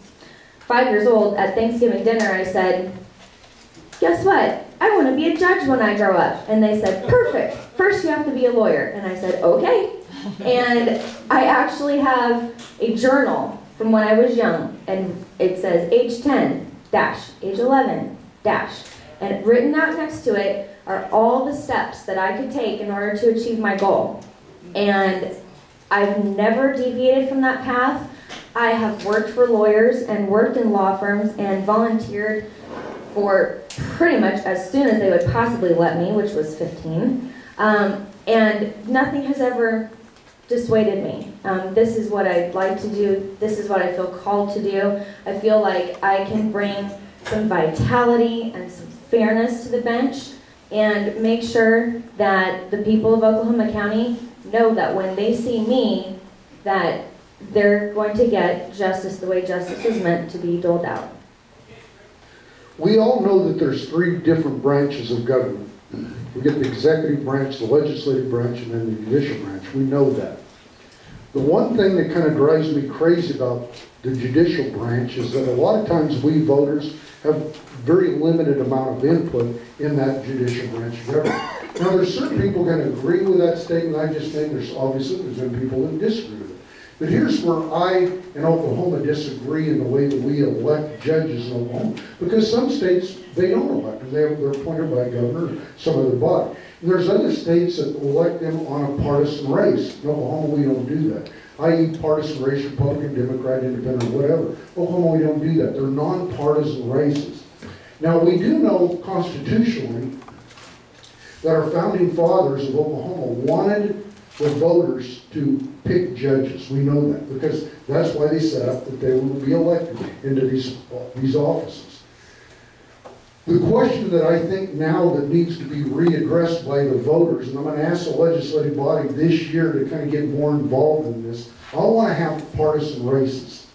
5 years old, at Thanksgiving dinner, I said, guess what? I want to be a judge when I grow up. And they said, perfect. First you have to be a lawyer. And I said, okay. And I actually have a journal from when I was young. And it says age 10, dash, age 11, dash. And written out next to it are all the steps that I could take in order to achieve my goal. And I've never deviated from that path. I have worked for lawyers and worked in law firms and volunteered for pretty much as soon as they would possibly let me, which was 15. And nothing has ever dissuaded me. This is what I'd like to do. This is what I feel called to do. I feel like I can bring some vitality and some fairness to the bench and make sure that the people of Oklahoma County know that when they see me, that they're going to get justice the way justice is meant to be doled out. We all know that there's 3 different branches of government. We get the executive branch, the legislative branch, and then the judicial branch. We know that. The one thing that kind of drives me crazy about the judicial branch is that a lot of times we voters have very limited amount of input in that judicial branch of government. Now there's certain people going to agree with that statement. I just think there's been people that disagree with it. But here's where I and Oklahoma disagree in the way that we elect judges in Oklahoma. Because some states, they don't elect them. They're appointed by a governor or some other body. And there's other states that elect them on a partisan race. In Oklahoma, we don't do that. I.e. partisan race, Republican, Democrat, Independent, whatever. Oklahoma, we don't do that. They're non-partisan races. Now, we do know constitutionally that our founding fathers of Oklahoma wanted the voters to pick judges. We know that because that's why they set up that they will be elected into these offices. The question that I think now that needs to be readdressed by the voters, and I'm going to ask the legislative body this year to kind of get more involved in this, I want to have partisan races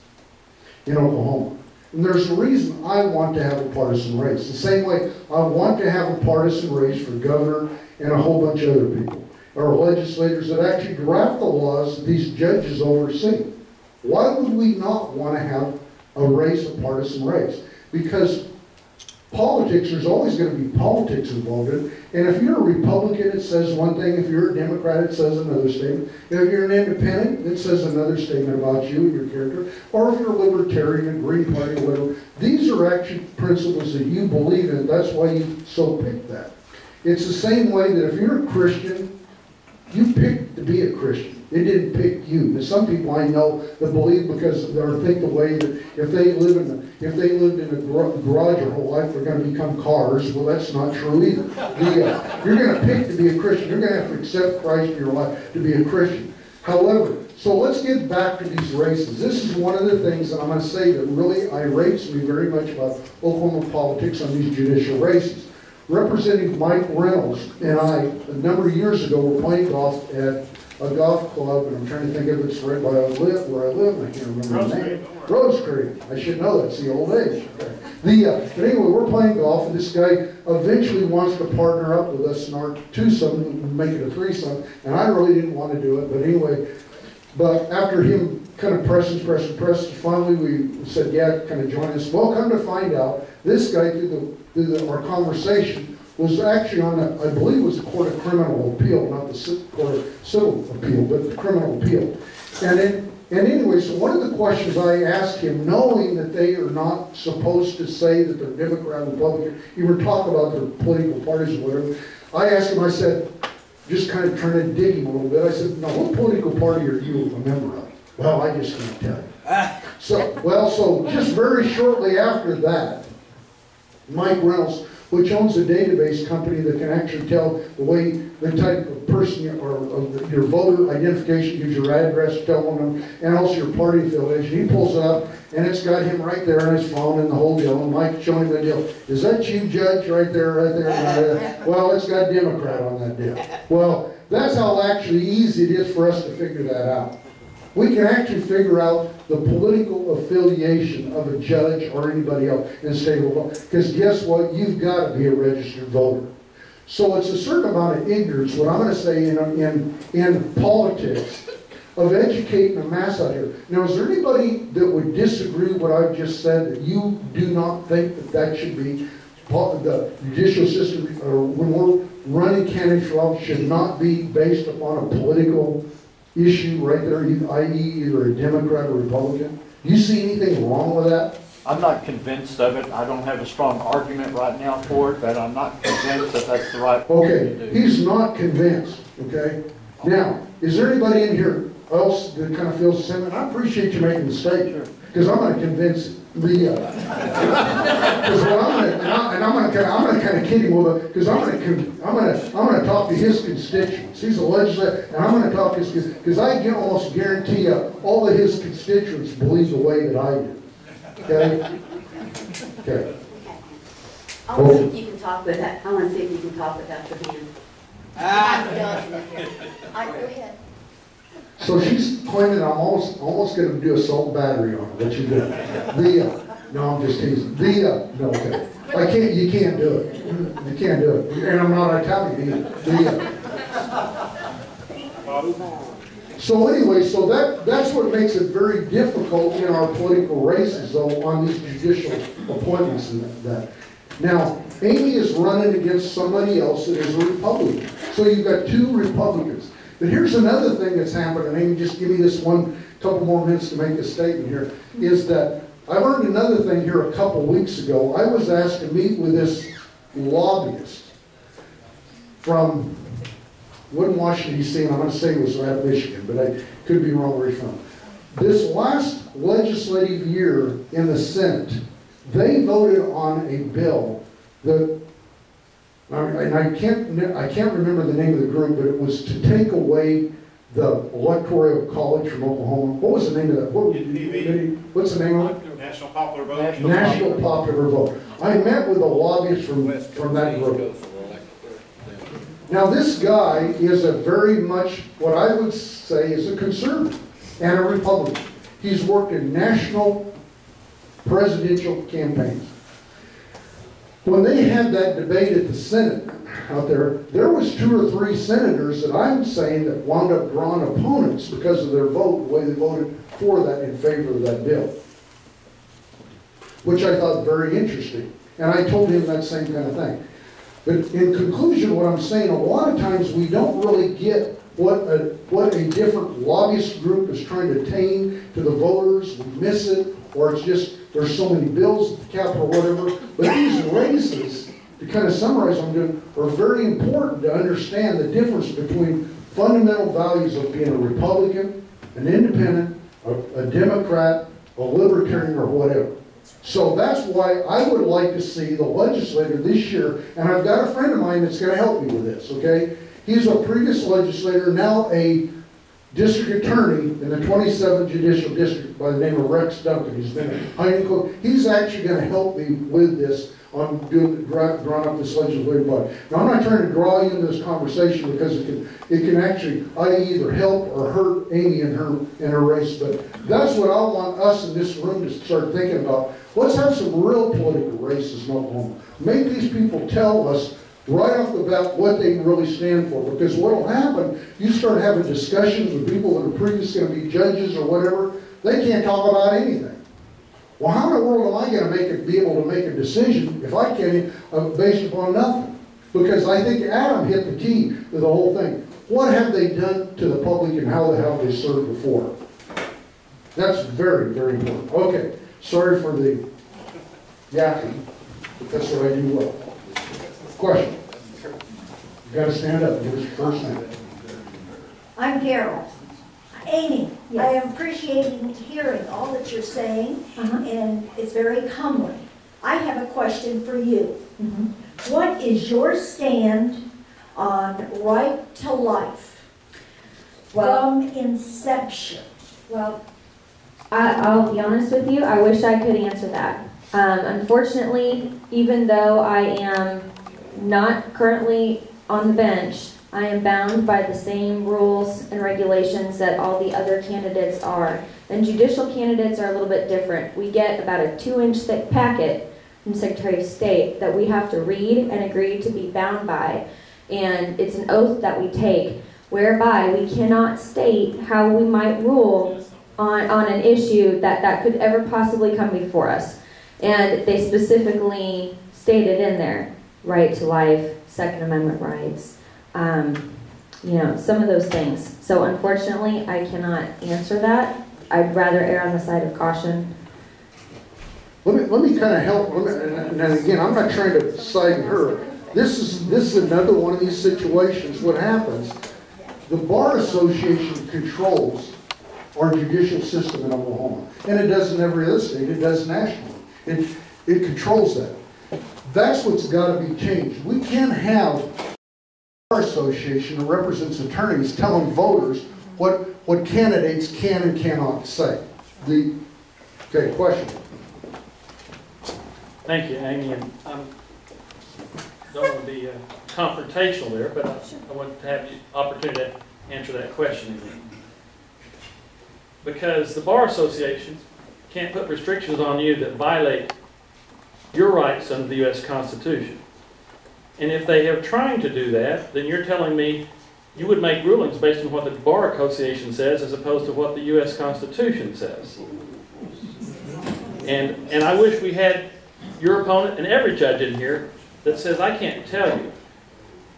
in Oklahoma. And there's a reason I want to have a partisan race. The same way I want to have a partisan race for governor and a whole bunch of other people. Or legislators that actually draft the laws that these judges oversee. Why would we not want to have a race, a partisan race? Because politics, there's always going to be politics involved in it. And if you're a Republican, it says one thing. If you're a Democrat, it says another statement. If you're an independent, it says another statement about you and your character. Or if you're a libertarian, Green Party, whatever. These are actually principles that you believe in. That's why you so picked that. It's the same way that if you're a Christian, you picked to be a Christian. It didn't pick you. There's some people I know that believe because they think the way that if they lived in a garage their whole life, they're going to become cars. Well, that's not true either. You're going to pick to be a Christian. You're going to have to accept Christ in your life to be a Christian. However, so let's get back to these races. This is one of the things that I'm going to say that really irates me very much about Oklahoma politics on these judicial races. Representative Mike Reynolds and I, a number of years ago, were playing golf at a golf club, and I'm trying to think of it's right by where I live, and I can't remember the name. Rose Creek. I should know that's the old age. Okay. But anyway, we're playing golf, and this guy eventually wants to partner up with us in our twosome and make it a threesome, and I really didn't want to do it, but anyway, but after him kind of pressing, finally we said, yeah, kind of join us. Well, come to find out, this guy through our conversation was actually on I believe it was the Court of Criminal Appeal, not the Court of Civil Appeal, but the Criminal Appeal. And anyway, so one of the questions I asked him, knowing that they are not supposed to say that they're Democrat, Republican, even talk about their political parties or whatever, I asked him, I said, just kind of trying to dig him a little bit, I said, now what political party are you a member of? Well, I just can't tell you. So just very shortly after that, Mike Reynolds, which owns a database company that can actually tell the way the type of person or your voter identification, gives your address, telephone number, and also your party affiliation. He pulls it up, and it's got him right there on his phone and the whole deal. And Mike showing him the deal. Is that you, Judge, right there, right there? Well, it's got Democrat on that deal. Well, that's how actually easy it is for us to figure that out. We can actually figure out the political affiliation of a judge or anybody else in the state of Oklahoma. Because guess what? You've got to be a registered voter. So it's a certain amount of ignorance, what I'm going to say in politics, of educating the mass out here. Now, is there anybody that would disagree with what I've just said, that you do not think that that should be the judicial system, or when we're running candidates for office, should not be based upon a political issue right there, i.e. either a Democrat or Republican? Do you see anything wrong with that? I'm not convinced of it. I don't have a strong argument right now for it, but I'm not convinced that that's the right thing to do. Okay, he's not convinced, okay? Now, is there anybody in here else that kind of feels the same? And I appreciate you making the statement, because I'm going to convince Leah. Because I'm going to kind of kid him with it, because I'm going to talk to his constituents. He's a legislator, and I'm going to talk to his constituents, because I can almost guarantee you all of his constituents believe the way that I do. Okay? Okay. I want to see if you can talk with that. I want to see if you can talk without your hand. Go ahead. So she's claiming I'm almost going to do assault battery on her. What you do? No, I'm just teasing. No, okay. You can't do it. You can't do it. And I'm not Italian either. So anyway, so that's what makes it very difficult in our political races, though, on these judicial appointments and that. Now, Amy is running against somebody else that is a Republican. So you've got two Republicans. But here's another thing that's happened, and Amy, just give me this couple more minutes to make a statement here, is that I learned another thing here a couple weeks ago. I was asked to meet with this lobbyist from Washington, D.C., and I'm going to say it was out of Michigan, but I could be wrong where he's from. This last legislative year in the Senate, they voted on a bill that, and I can't remember the name of the group, but it was to take away the electoral college from Oklahoma. What was the name of that? What's the name of it? National Popular Vote. National Popular Vote. I met with a lobbyist from that group. Now this guy is a very much, what I would say is a conservative and a Republican. He's worked in national presidential campaigns. When they had that debate at the Senate out there was 2 or 3 senators that I'm saying that wound up drawing opponents because of their vote, the way they voted for that in favor of that bill. Which I thought very interesting. And I told him that same kind of thing. But in conclusion, what I'm saying, a lot of times we don't really get what a different lobbyist group is trying to attain to the voters. We miss it, or it's just there's so many bills at the Capitol or whatever. But these races, to kind of summarize what I'm doing, are very important to understand the difference between fundamental values of being a Republican, an independent, a Democrat, a libertarian, or whatever. So that's why I would like to see the legislator this year, and I've got a friend of mine that's going to help me with this, okay? He's a previous legislator, now a district attorney in the 27th Judicial District by the name of Rex Duncan. He's been a high court. He's actually going to help me with this on drawing up this legislative body. Now, I'm not trying to draw you into this conversation because it can actually either help or hurt Amy in her race, but that's what I want us in this room to start thinking about. Let's have some real political races in Oklahoma. Make these people tell us right off the bat what they really stand for, because what will happen, you start having discussions with people that are previously going to be judges or whatever, they can't talk about anything. Well, how in the world am I going to be able to make a decision if I can't, based upon nothing? Because I think Adam hit the key to the whole thing. What have they done to the public and how have they served before? That's very, very important. Okay, sorry for the yapping, but that's what I do well. Question? You got to stand up. Give us your first name. I'm Carol. Amy, yes. I am appreciating hearing all that you're saying, and it's very humbling. I have a question for you. What is your stand on right to life from inception? Well, I'll be honest with you, I wish I could answer that. Unfortunately, even though I am not currently on the bench, I am bound by the same rules and regulations that all the other candidates are. And judicial candidates are a little bit different. We get about a 2-inch thick packet from the Secretary of State that we have to read and agree to be bound by. And it's an oath that we take, whereby we cannot state how we might rule on an issue that could ever possibly come before us. And they specifically stated in there, right to life, Second Amendment rights, some of those things. So unfortunately, I cannot answer that. I'd rather err on the side of caution. Let me kind of help, and again, I'm not trying to side her. This is another one of these situations. What happens, the Bar Association controls our judicial system in Oklahoma. And it does in every other state, it does nationally. It controls that. That's what's got to be changed. We can't have Bar Association that represents attorneys telling voters what candidates can and cannot say. Okay, question. Thank you, Amy. And I don't want to be confrontational there, but I want to have the opportunity to answer that question again. Because the Bar Association can't put restrictions on you that violate your rights under the U.S. Constitution. And if they are trying to do that, then you're telling me you would make rulings based on what the Bar Association says as opposed to what the U.S. Constitution says. And I wish we had your opponent and every judge in here that says, I can't tell you.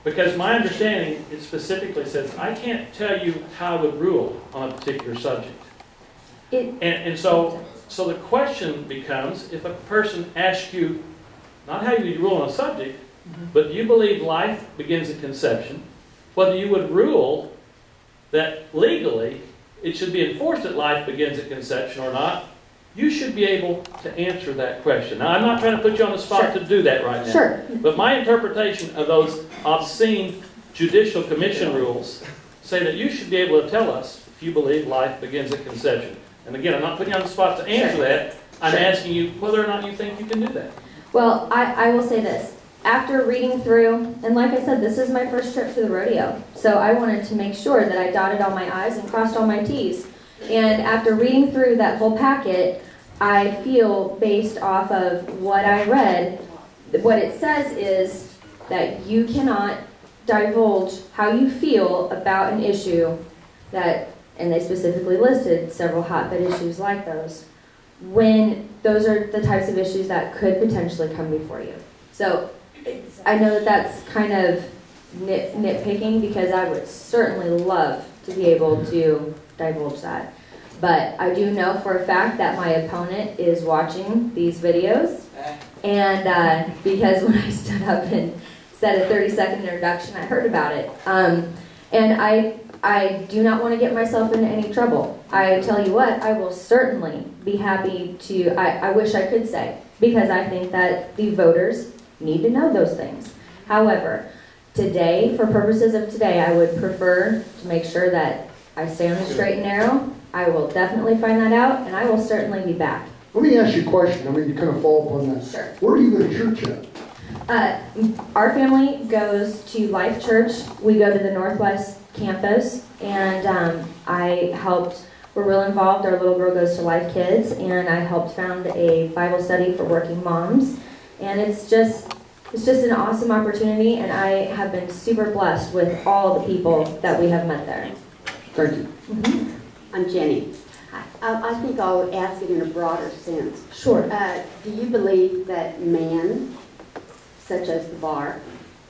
Because my understanding, it specifically says, I can't tell you how I would rule on a particular subject. So the question becomes, if a person asks you, not how you rule on a subject, but do you believe life begins at conception, whether you would rule that legally it should be enforced that life begins at conception or not, you should be able to answer that question. Now, I'm not trying to put you on the spot to do that right now. Sure. But my interpretation of those obscene judicial commission rules say that you should be able to tell us if you believe life begins at conception. And again, I'm not putting you on the spot to answer that. I'm asking you whether or not you think you can do that. Well, I will say this. After reading through, and like I said, this is my first trip to the rodeo, so I wanted to make sure that I dotted all my I's and crossed all my T's. And after reading through that whole packet, I feel, based off of what I read, what it says is that you cannot divulge how you feel about an issue that, and they specifically listed several hotbed issues like those, when those are the types of issues that could potentially come before you. So I know that that's kind of nitpicking, because I would certainly love to be able to divulge that. But I do know for a fact that my opponent is watching these videos, and because when I stood up and said a 30-second introduction, I heard about it. And I do not want to get myself into any trouble. I tell you what, I will certainly be happy to, I wish I could say, because I think that the voters need to know those things. However, today, for purposes of today, I would prefer to make sure that I stay on the straight and narrow. I will definitely find that out, and I will certainly be back. Let me ask you a question. I mean, you kind of follow up on that. Sure. Where do you go to church at? Our family goes to Life Church. We go to the Northwest campus, and we're real involved. Our little girl goes to Life Kids, and I helped found a Bible study for working moms. And it's just an awesome opportunity, and I have been super blessed with all the people that we have met there. Thank you. Mm-hmm. I'm Jenny. I think I'll ask it in a broader sense. Sure. Do you believe that man, such as the bar,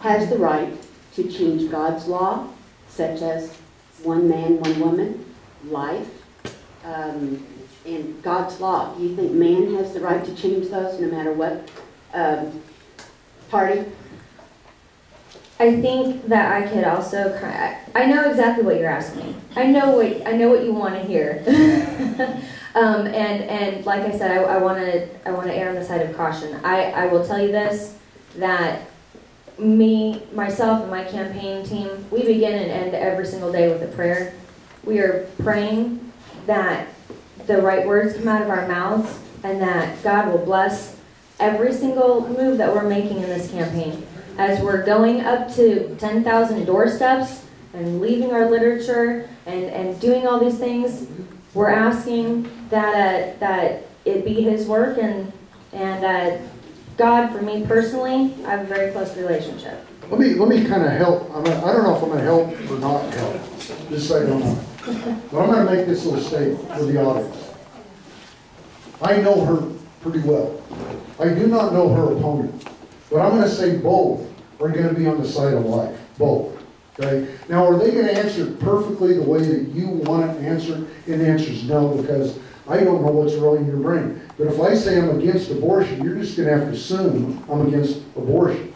has the right to change God's law, such as one man, one woman, life, and God's law? Do you think man has the right to change those no matter what party? I think that I could also I know exactly what you're asking. I know what you want to hear. And like I said, I want to err on the side of caution. I will tell you this, that myself and my campaign team, we begin and end every single day with a prayer. We are praying that the right words come out of our mouths and that God will bless every single move that we're making in this campaign. As we're going up to 10,000 doorsteps and leaving our literature and doing all these things, we're asking that it be His work and God, for me personally, I have a very close relationship. Let me kind of help. I don't know if I'm going to help or not help. Just so I don't know. But I'm going to make this little statement for the audience. I know her pretty well. I do not know her opponent. But I'm going to say both are going to be on the side of life. Both. Okay? Now, are they going to answer it perfectly the way that you want it answered? And the answer is no, because I don't know what's really in your brain. But if I say I'm against abortion, you're just going to have to assume I'm against abortion.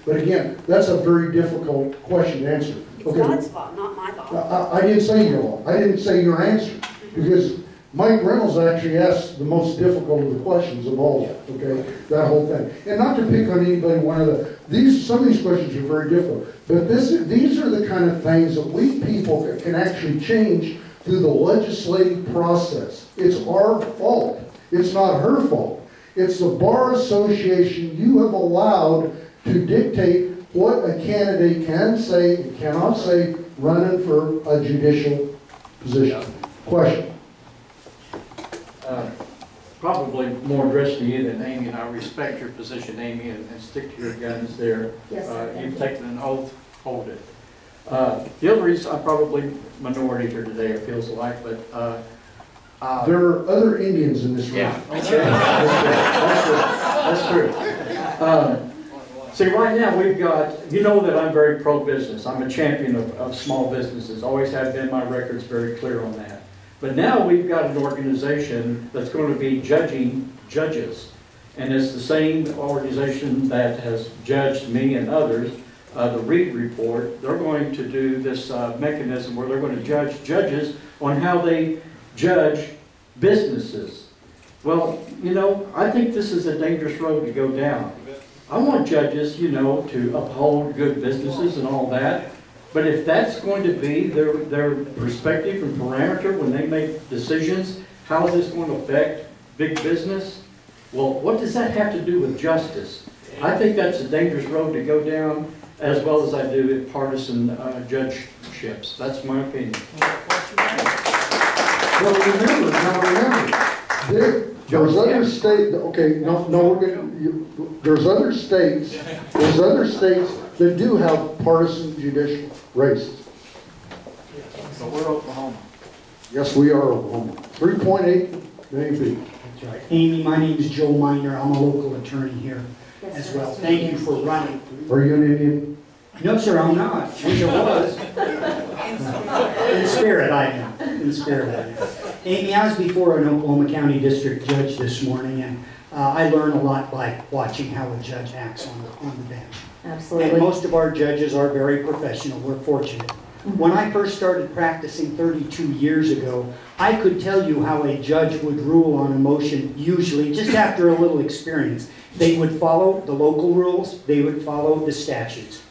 But again, that's a very difficult question to answer. It's God's fault, not my fault. I didn't say your law. I didn't say your answer. Because Mike Reynolds actually asked the most difficult of the questions of all, okay? That whole thing. And not to pick on anybody, some of these questions are very difficult. But these are the kind of things that we people can actually change through the legislative process. It's our fault. It's not her fault. It's the Bar Association you have allowed to dictate what a candidate can say and cannot say running for a judicial position. Question. Probably more addressed to you than Amy, and I respect your position, Amy, and stick to your guns there. Yes, you've taken an oath, hold it. The other reason I'm probably minority here today, it feels like, but there are other Indians in this room. yeah, okay. That's true. See, right now we've got, you know that I'm very pro-business. I'm a champion of small businesses. Always have been. My record's very clear on that. But now we've got an organization that's going to be judging judges. And it's the same organization that has judged me and others, the Reed Report. They're going to do this mechanism where they're going to judge judges on how they judge businesses. Well, you know, I think this is a dangerous road to go down. I want judges, you know, to uphold good businesses and all that. But if that's going to be their perspective and parameter when they make decisions, how is this going to affect big business? Well, what does that have to do with justice? I think that's a dangerous road to go down, as well as I do with partisan judgeships. That's my opinion. Well, remember, there's other states. Okay, there's other states. There's other states that do have partisan judicial races. So we're Oklahoma. Yes, we are Oklahoma. 3.8 million people. That's right. Amy, my name is Joe Miner. I'm a local attorney here as well. Thank you for running. Are you an Indian? No, sir, I'm not. Wish I was. In spirit, I am. In spirit, I am. Amy, I was before an Oklahoma County District Judge this morning, and I learn a lot by watching how a judge acts on the bench. Absolutely. And most of our judges are very professional. We're fortunate. When I first started practicing 32 years ago, I could tell you how a judge would rule on a motion, usually just after a little experience. They would follow the local rules. They would follow the statutes.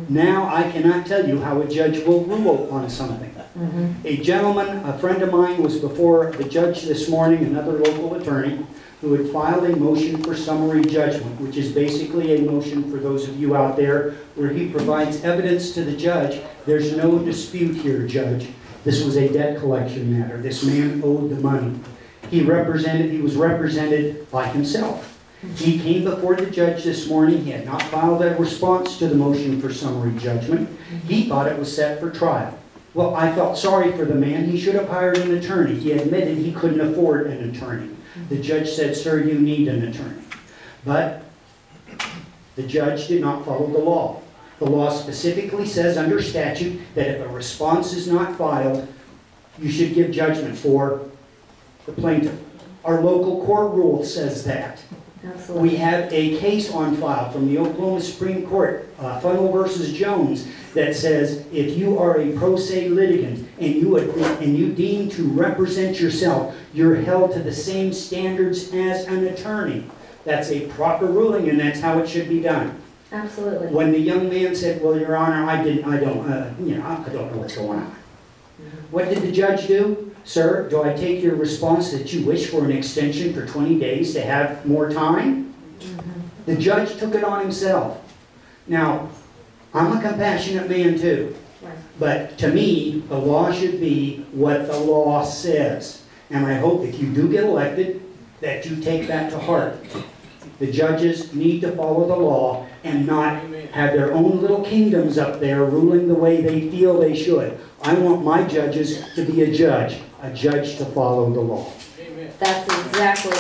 Now I cannot tell you how a judge will rule on something. A gentleman, a friend of mine, was before the judge this morning, another local attorney, who had filed a motion for summary judgment, which is basically a motion for those of you out there where he provides evidence to the judge. There's no dispute here, Judge. This was a debt collection matter. This man owed the money. He was represented by himself. He came before the judge this morning. He had not filed a response to the motion for summary judgment. He thought it was set for trial. Well, I felt sorry for the man. He should have hired an attorney. He admitted he couldn't afford an attorney. The judge said, "Sir, you need an attorney." But the judge did not follow the law. The law specifically says under statute that if a response is not filed, you should give judgment for the plaintiff. Our local court rule says that. Absolutely. We have a case on file from the Oklahoma Supreme Court, Funnel versus Jones, that says if you are a pro se litigant and you deem to represent yourself, you're held to the same standards as an attorney. That's a proper ruling, and that's how it should be done. Absolutely. When the young man said, well, Your Honor, I don't know what's going on. What did the judge do? Sir, do I take your response that you wish for an extension for 20 days to have more time? The judge took it on himself. Now, I'm a compassionate man too. But to me, the law should be what the law says. And I hope if you do get elected, that you take that to heart. The judges need to follow the law and not have their own little kingdoms up there ruling the way they feel they should. I want my judges to be a judge to follow the law. That's exactly.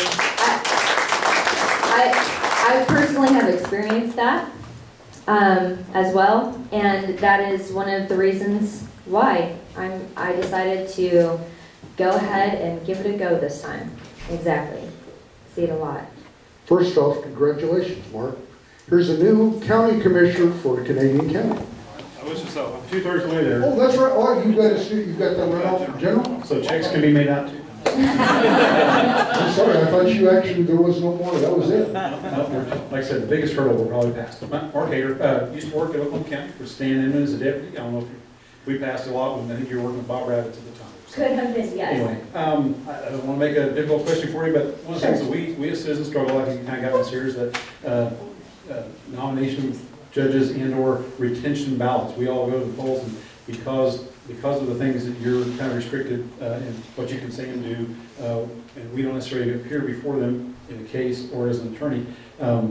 I personally have experienced that as well, and that is one of the reasons why I decided to go ahead and give it a go this time. Exactly. See it a lot. First off, congratulations, Mark. Here's a new county commissioner for Canadian County. I wish so. I'm 2/3 the way there. Oh, that's right. Oh, you've got that right off for general? So checks can be made out too. I'm sorry, I thought there was no more. That was it. No, like I said, the biggest hurdle we'll probably pass. Mark Hager used to work at Oklahoma County for Stan Inman as a deputy. I don't know if we passed a lot when I think you were working with Bob Rabbits at the time. Could have been, yes. Anyway, I don't want to make a difficult question for you, but one of the things that we as citizens struggle, I think you kind of got this here, is that nomination judges and/or retention ballots. We all go to the polls, and because of the things that you're kind of restricted in what you can say and do, and we don't necessarily appear before them in a case or as an attorney,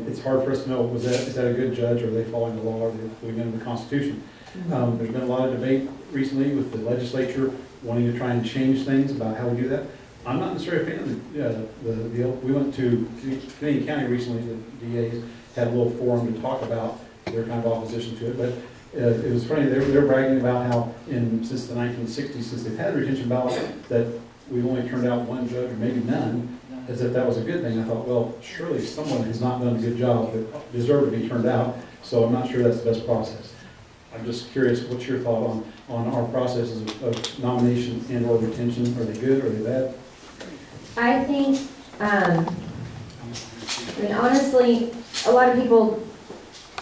it's hard for us to know, is that a good judge, or are they following the law, or are they living the Constitution? There's been a lot of debate recently with the legislature wanting to try and change things about how we do that. I'm not necessarily a fan of the deal. We went to Canadian County recently, the DAs had a little forum to talk about their kind of opposition to it, but it was funny, they were bragging about how since the 1960s, since they've had retention ballots, that we've only turned out one judge or maybe none, as if that was a good thing. I thought, well, surely someone has not done a good job that deserved to be turned out, so I'm not sure that's the best process. I'm just curious, what's your thought on our processes of nomination and or retention? Are they good, or are they bad? I think, honestly, a lot of people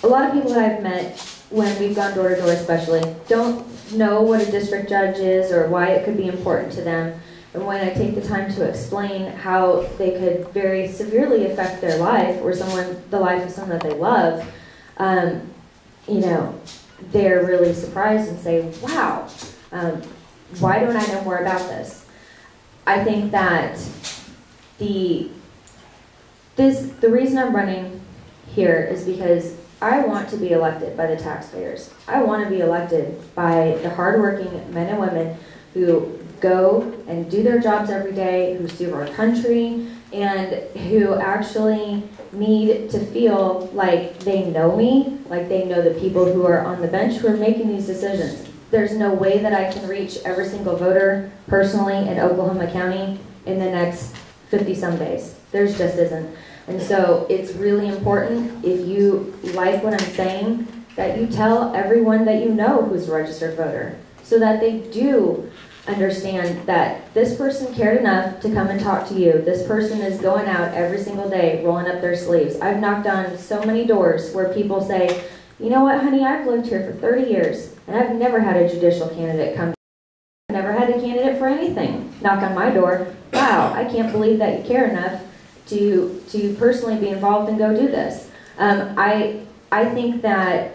that I've met when we've gone door to door especially don't know what a district judge is or why it could be important to them. And when I take the time to explain how they could very severely affect their life or the life of someone that they love, they're really surprised and say, wow, why don't I know more about this? I think that the reason I'm running here is because I want to be elected by the taxpayers. I want to be elected by the hardworking men and women who go and do their jobs every day, who serve our country, and who actually need to feel like they know me, like they know the people who are on the bench who are making these decisions. There's no way that I can reach every single voter personally in Oklahoma County in the next 50-some days. There's just isn't. And so it's really important, if you like what I'm saying, that you tell everyone that you know who's a registered voter, so that they do understand that this person cared enough to come and talk to you. This person is going out every single day, rolling up their sleeves. I've knocked on so many doors where people say, you know what, honey, I've lived here for 30 years, and I've never had a judicial candidate come. I've never had a candidate for anything knock on my door. Wow, I can't believe that you care enough to personally be involved and go do this. I think that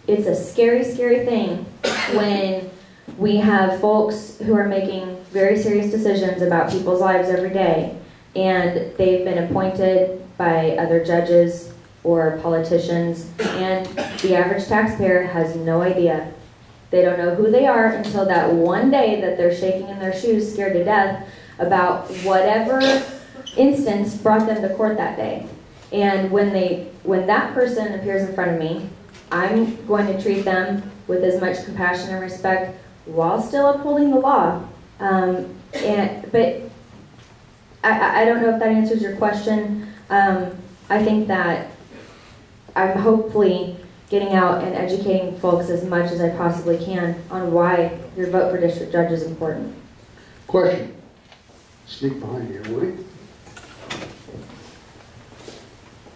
it's a scary, scary thing when we have folks who are making very serious decisions about people's lives every day, and they've been appointed by other judges or politicians, and the average taxpayer has no idea. They don't know who they are until that one day that they're shaking in their shoes, scared to death about whatever instance brought them to court that day. And when that person appears in front of me, I'm going to treat them with as much compassion and respect while still upholding the law. But I don't know if that answers your question. I think that I'm hopefully getting out and educating folks as much as I possibly can on why your vote for district judge is important. Question. Sneak behind here, Woody.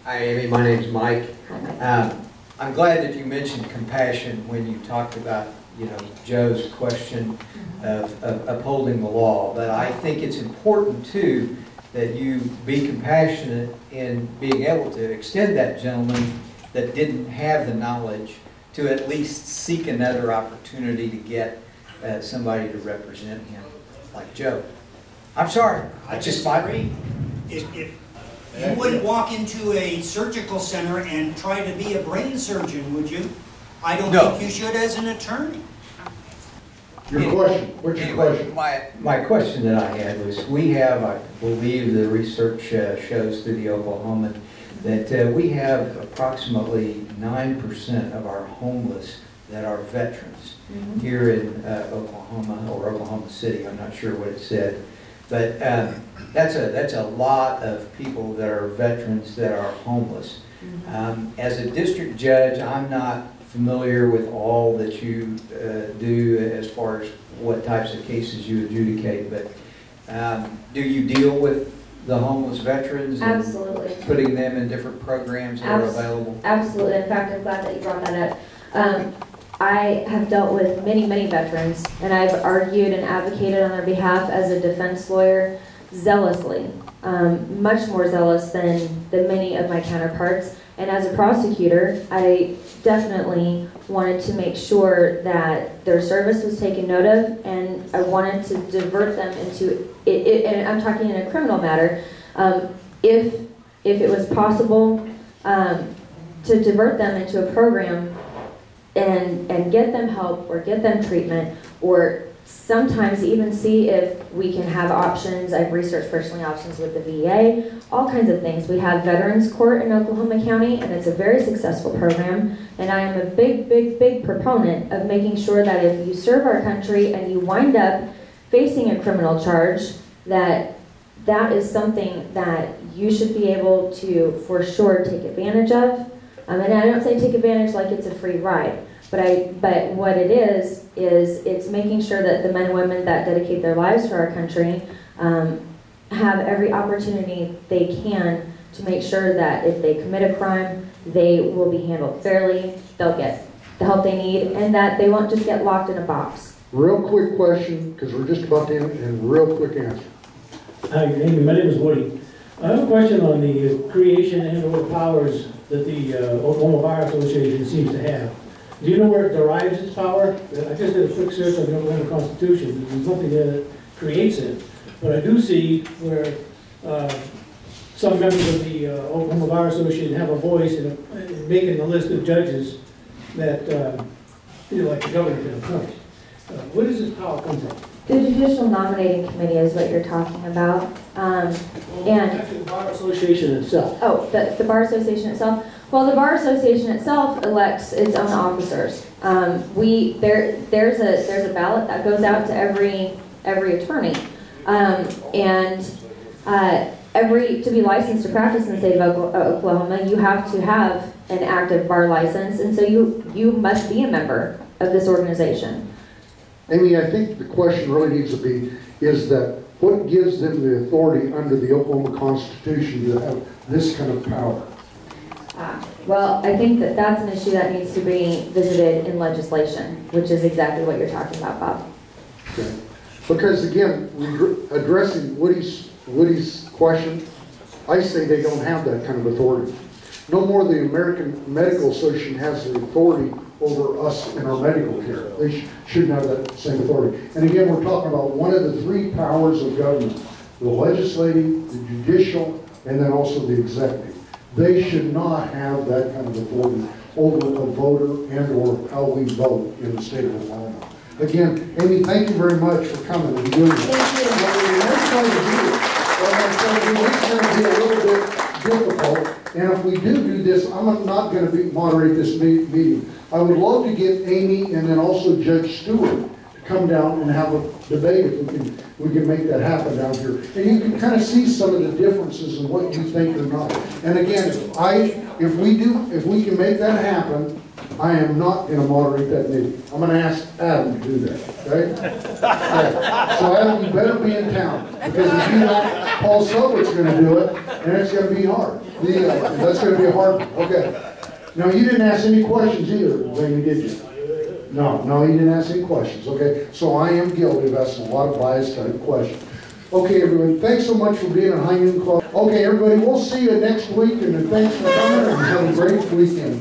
Hi, Amy. My name's Mike. Hi, Mike. I'm glad that you mentioned compassion when you talked about, you know, Joe's question of upholding the law. But I think it's important, too, that you be compassionate in being able to extend that gentleman that didn't have the knowledge to at least seek another opportunity to get somebody to represent him, like Joe. I'm sorry. I just agree. If you wouldn't walk into a surgical center and try to be a brain surgeon, would you? I don't think you should as an attorney. Your question, what's your question? My question that I had was, we have, I believe the research shows through the Oklahoman, that we have approximately 9% of our homeless that are veterans here in Oklahoma, or Oklahoma City. I'm not sure what it said. But that's a lot of people that are veterans that are homeless. As a district judge, I'm not familiar with all that you do as far as what types of cases you adjudicate, but do you deal with the homeless veterans and Absolutely. putting them in different programs that are available? Absolutely. In fact, I'm glad that you brought that up. I have dealt with many, many veterans, and I've argued and advocated on their behalf as a defense lawyer zealously, much more zealous than many of my counterparts. And as a prosecutor, I definitely wanted to make sure that their service was taken note of, and I wanted to divert them into it, and I'm talking in a criminal matter, if it was possible, to divert them into a program and get them help or get them treatment, or sometimes even see if we can have options. I've researched personally options with the VA, all kinds of things. We have Veterans Court in Oklahoma County, and it's a very successful program. And I am a big, big, big proponent of making sure that if you serve our country and you wind up facing a criminal charge, that is something that you should be able to, for sure, take advantage of. And I don't say take advantage like it's a free ride, but what it is it's making sure that the men and women that dedicate their lives to our country have every opportunity they can to make sure that if they commit a crime, they will be handled fairly, they'll get the help they need, and that they won't just get locked in a box. Real quick question, because we're just about to end, and real quick answer. Hi, Amy. My name is Woody. I have a question on the creation and/or powers that the Oklahoma Bar Association seems to have. Do you know where it derives its power? I just did a quick search on the Oklahoma Constitution. There's nothing there that creates it. But I do see where some members of the Oklahoma Bar Association have a voice in making the list of judges that, like the governor can appoint. Where does this power come from? The Judicial Nominating Committee is what you're talking about. Actually, the Bar Association itself. Oh, the Bar Association itself? Well, the Bar Association itself elects its own officers. There's a ballot that goes out to every attorney. To be licensed to practice in the state of Oklahoma, you have to have an active bar license, and so you must be a member of this organization. Amy, I think the question really needs to be, is that what gives them the authority under the Oklahoma Constitution to have this kind of power? Well, I think that's an issue that needs to be visited in legislation, which is exactly what you're talking about, Bob. Okay. Because again, addressing Woody's question, I say they don't have that kind of authority. No more the American Medical Association has the authority over us in our medical care. They shouldn't have that same authority. And again, we're talking about one of the three powers of government: the legislative, the judicial, and then also the executive. They should not have that kind of authority over a voter and or how we vote in the state of Oklahoma. Again, Amy, thank you very much for coming and doing this. Thank you. It's going to be a little bit difficult, and if we do this, I'm not going to moderate this meeting. I would love to get Amy and then also Judge Stewart to come down and have a debate if we can make that happen down here. And you can kind of see some of the differences in what you think or not. And again, if we can make that happen, I am not going to moderate that meeting. I'm going to ask Adam to do that, okay? So Adam, you better be in town, because if you not, Paul Silvert's going to do it, and it's going to be hard. That's going to be a hard one. Okay. Now, you didn't ask any questions either, Amy, did you? No, you didn't ask any questions, okay? So I am guilty of asking a lot of biased type questions. Okay, everybody, thanks so much for being at High Noon Club. Okay, everybody, we'll see you next week, and thanks for coming, and have a great weekend.